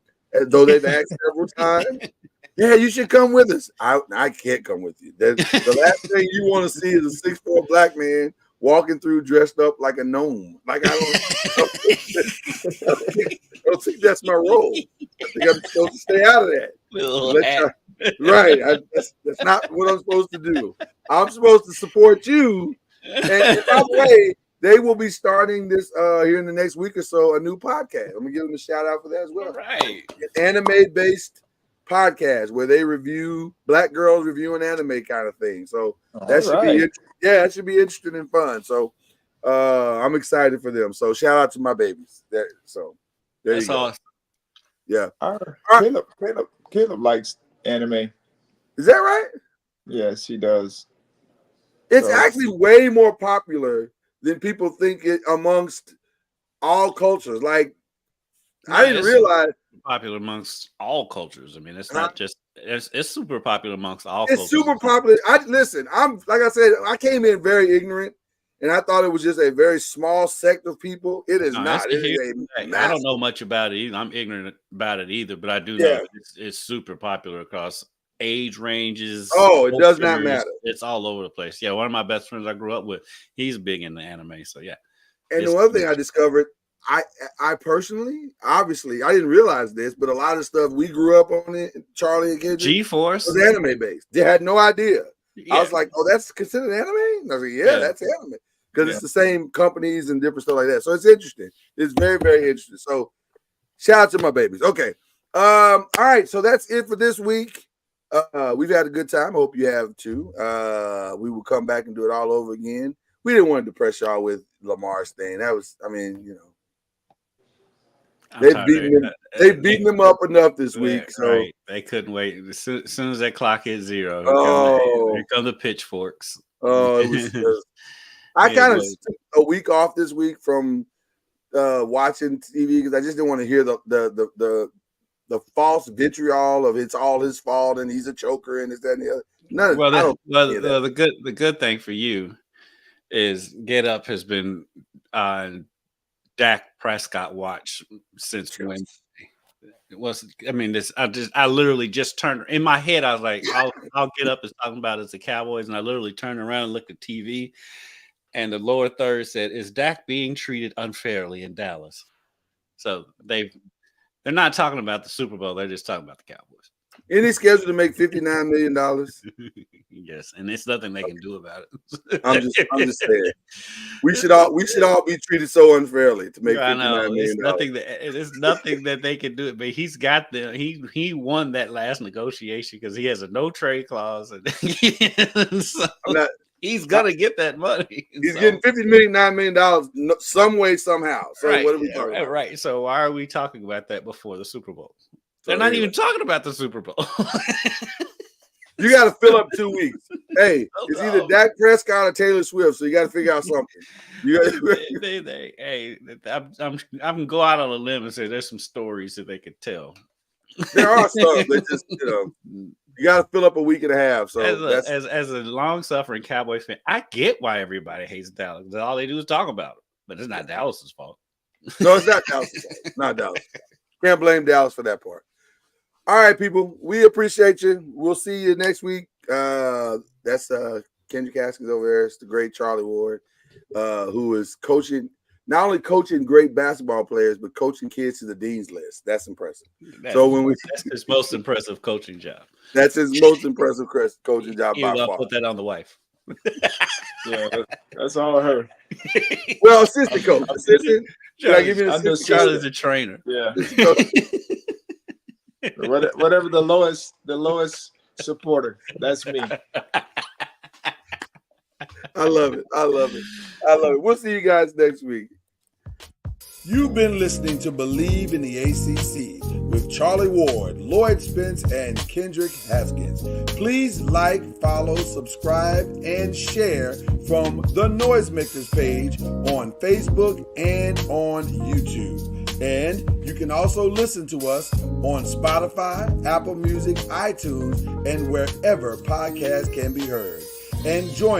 Speaker 1: though they've asked several times. Yeah, you should come with us. I can't come with you. The last thing you want to see is a 6'4" black man walking through dressed up like a gnome. Like I don't think that's my role. I think I'm supposed to stay out of that. Right. That's not what I'm supposed to do. I'm supposed to support you. And by the way, they will be starting this here in the next week or so, a new podcast. Let me give them a shout out for that as well.
Speaker 4: All right.
Speaker 1: An anime-based podcast where they review black girls reviewing anime kind of thing. So that should be interesting and fun. So I'm excited for them. So shout out to my babies. There
Speaker 4: That's awesome.
Speaker 1: Yeah.
Speaker 5: Caleb likes anime.
Speaker 1: Is that right?
Speaker 5: Yes, he does.
Speaker 1: It's actually way more popular than people think it amongst all cultures. Like I didn't realize
Speaker 4: popular amongst all cultures. I mean, it's not just it's super popular amongst all
Speaker 1: it's
Speaker 4: cultures.
Speaker 1: super popular. I'm like I said, I came in very ignorant and I thought it was just a very small sect of people. It is not.
Speaker 4: I don't know much about it either. I'm ignorant about it either, but I do know it's super popular across age ranges.
Speaker 1: Oh, it does not matter.
Speaker 4: It's all over the place. Yeah, one of my best friends I grew up with, he's big into anime. So yeah.
Speaker 1: And the other thing I discovered, I personally, obviously, I didn't realize this, but a lot of stuff we grew up on it, Charlie and Kendrick,
Speaker 4: G-Force
Speaker 1: was anime based. They had no idea.
Speaker 4: Yeah.
Speaker 1: I was like, "Oh, that's considered anime?" And I was like, "Yeah, that's anime," because it's the same companies and different stuff like that. So it's interesting. It's very, very interesting. So shout out to my babies. Okay, all right. So that's it for this week. We've had a good time. I hope you have too. We will come back and do it all over again. We didn't want to depress y'all with Lamar's thing. That was, I mean, you know, they've beaten him up enough this week. So
Speaker 4: they couldn't wait. As soon as that clock hit 0, here come the pitchforks.
Speaker 1: Oh, it was. I kind of took a week off this week from watching TV because I just didn't want to hear the false vitriol of it's all his fault and he's a choker and this, that, and the other.
Speaker 4: The good thing for you is Get Up has been on Dak Prescott watch since Wednesday. It was, I mean, I literally just turned in my head. I was like, I'll Get Up is talking about it's the Cowboys, and I literally turned around and looked at TV, and the lower third said, "Is Dak being treated unfairly in Dallas?" So they're not talking about the Super Bowl. They're just talking about the Cowboys.
Speaker 1: Isn't he scheduled to make $59 million?
Speaker 4: Yes, and it's nothing they can do about it.
Speaker 1: I'm just saying. We should all be treated so unfairly to make $59 million.
Speaker 4: It's nothing that they can do. But he's got he won that last negotiation because he has a no trade clause, and he's gonna get that money.
Speaker 1: He's getting $59 million some way, somehow. So what are we talking about?
Speaker 4: Right. So why are we talking about that before the Super Bowl? They're not even talking about the Super Bowl.
Speaker 1: You got to fill up 2 weeks. Hey, it's either Dak Prescott or Taylor Swift, so you got to figure out something.
Speaker 4: I'm gonna go out on a limb and say there's some stories that they could tell.
Speaker 1: There are some. They just, you got to fill up a week and a half. So
Speaker 4: as a long-suffering Cowboys fan, I get why everybody hates Dallas. All they do is talk about it, but it's not Dallas's fault.
Speaker 1: No, it's not Dallas's fault. Not Dallas. Can't blame Dallas for that part. All right, people. We appreciate you. We'll see you next week. That's Kendrick Haskins over there. It's the great Charlie Ward, who is not only coaching great basketball players, but coaching kids to the dean's list. That's impressive. That's
Speaker 4: his most impressive coaching job.
Speaker 1: That's his most impressive coaching job by far.
Speaker 4: Put that on the wife.
Speaker 5: Yeah, that's all her.
Speaker 1: Well, assistant coach. Assistant. Should I give you an assistant?
Speaker 4: Charlie's a trainer.
Speaker 5: Yeah. Whatever the lowest supporter. That's me.
Speaker 1: I love it. We'll see you guys next week. You've been listening to BLEAV in the ACC with Charlie Ward, Lloyd Spence, and Kendrick Haskins. Please like, follow, subscribe, and share from the Noisemakers page on Facebook and on YouTube. And you can also listen to us on Spotify, Apple Music, iTunes, and wherever podcasts can be heard. And join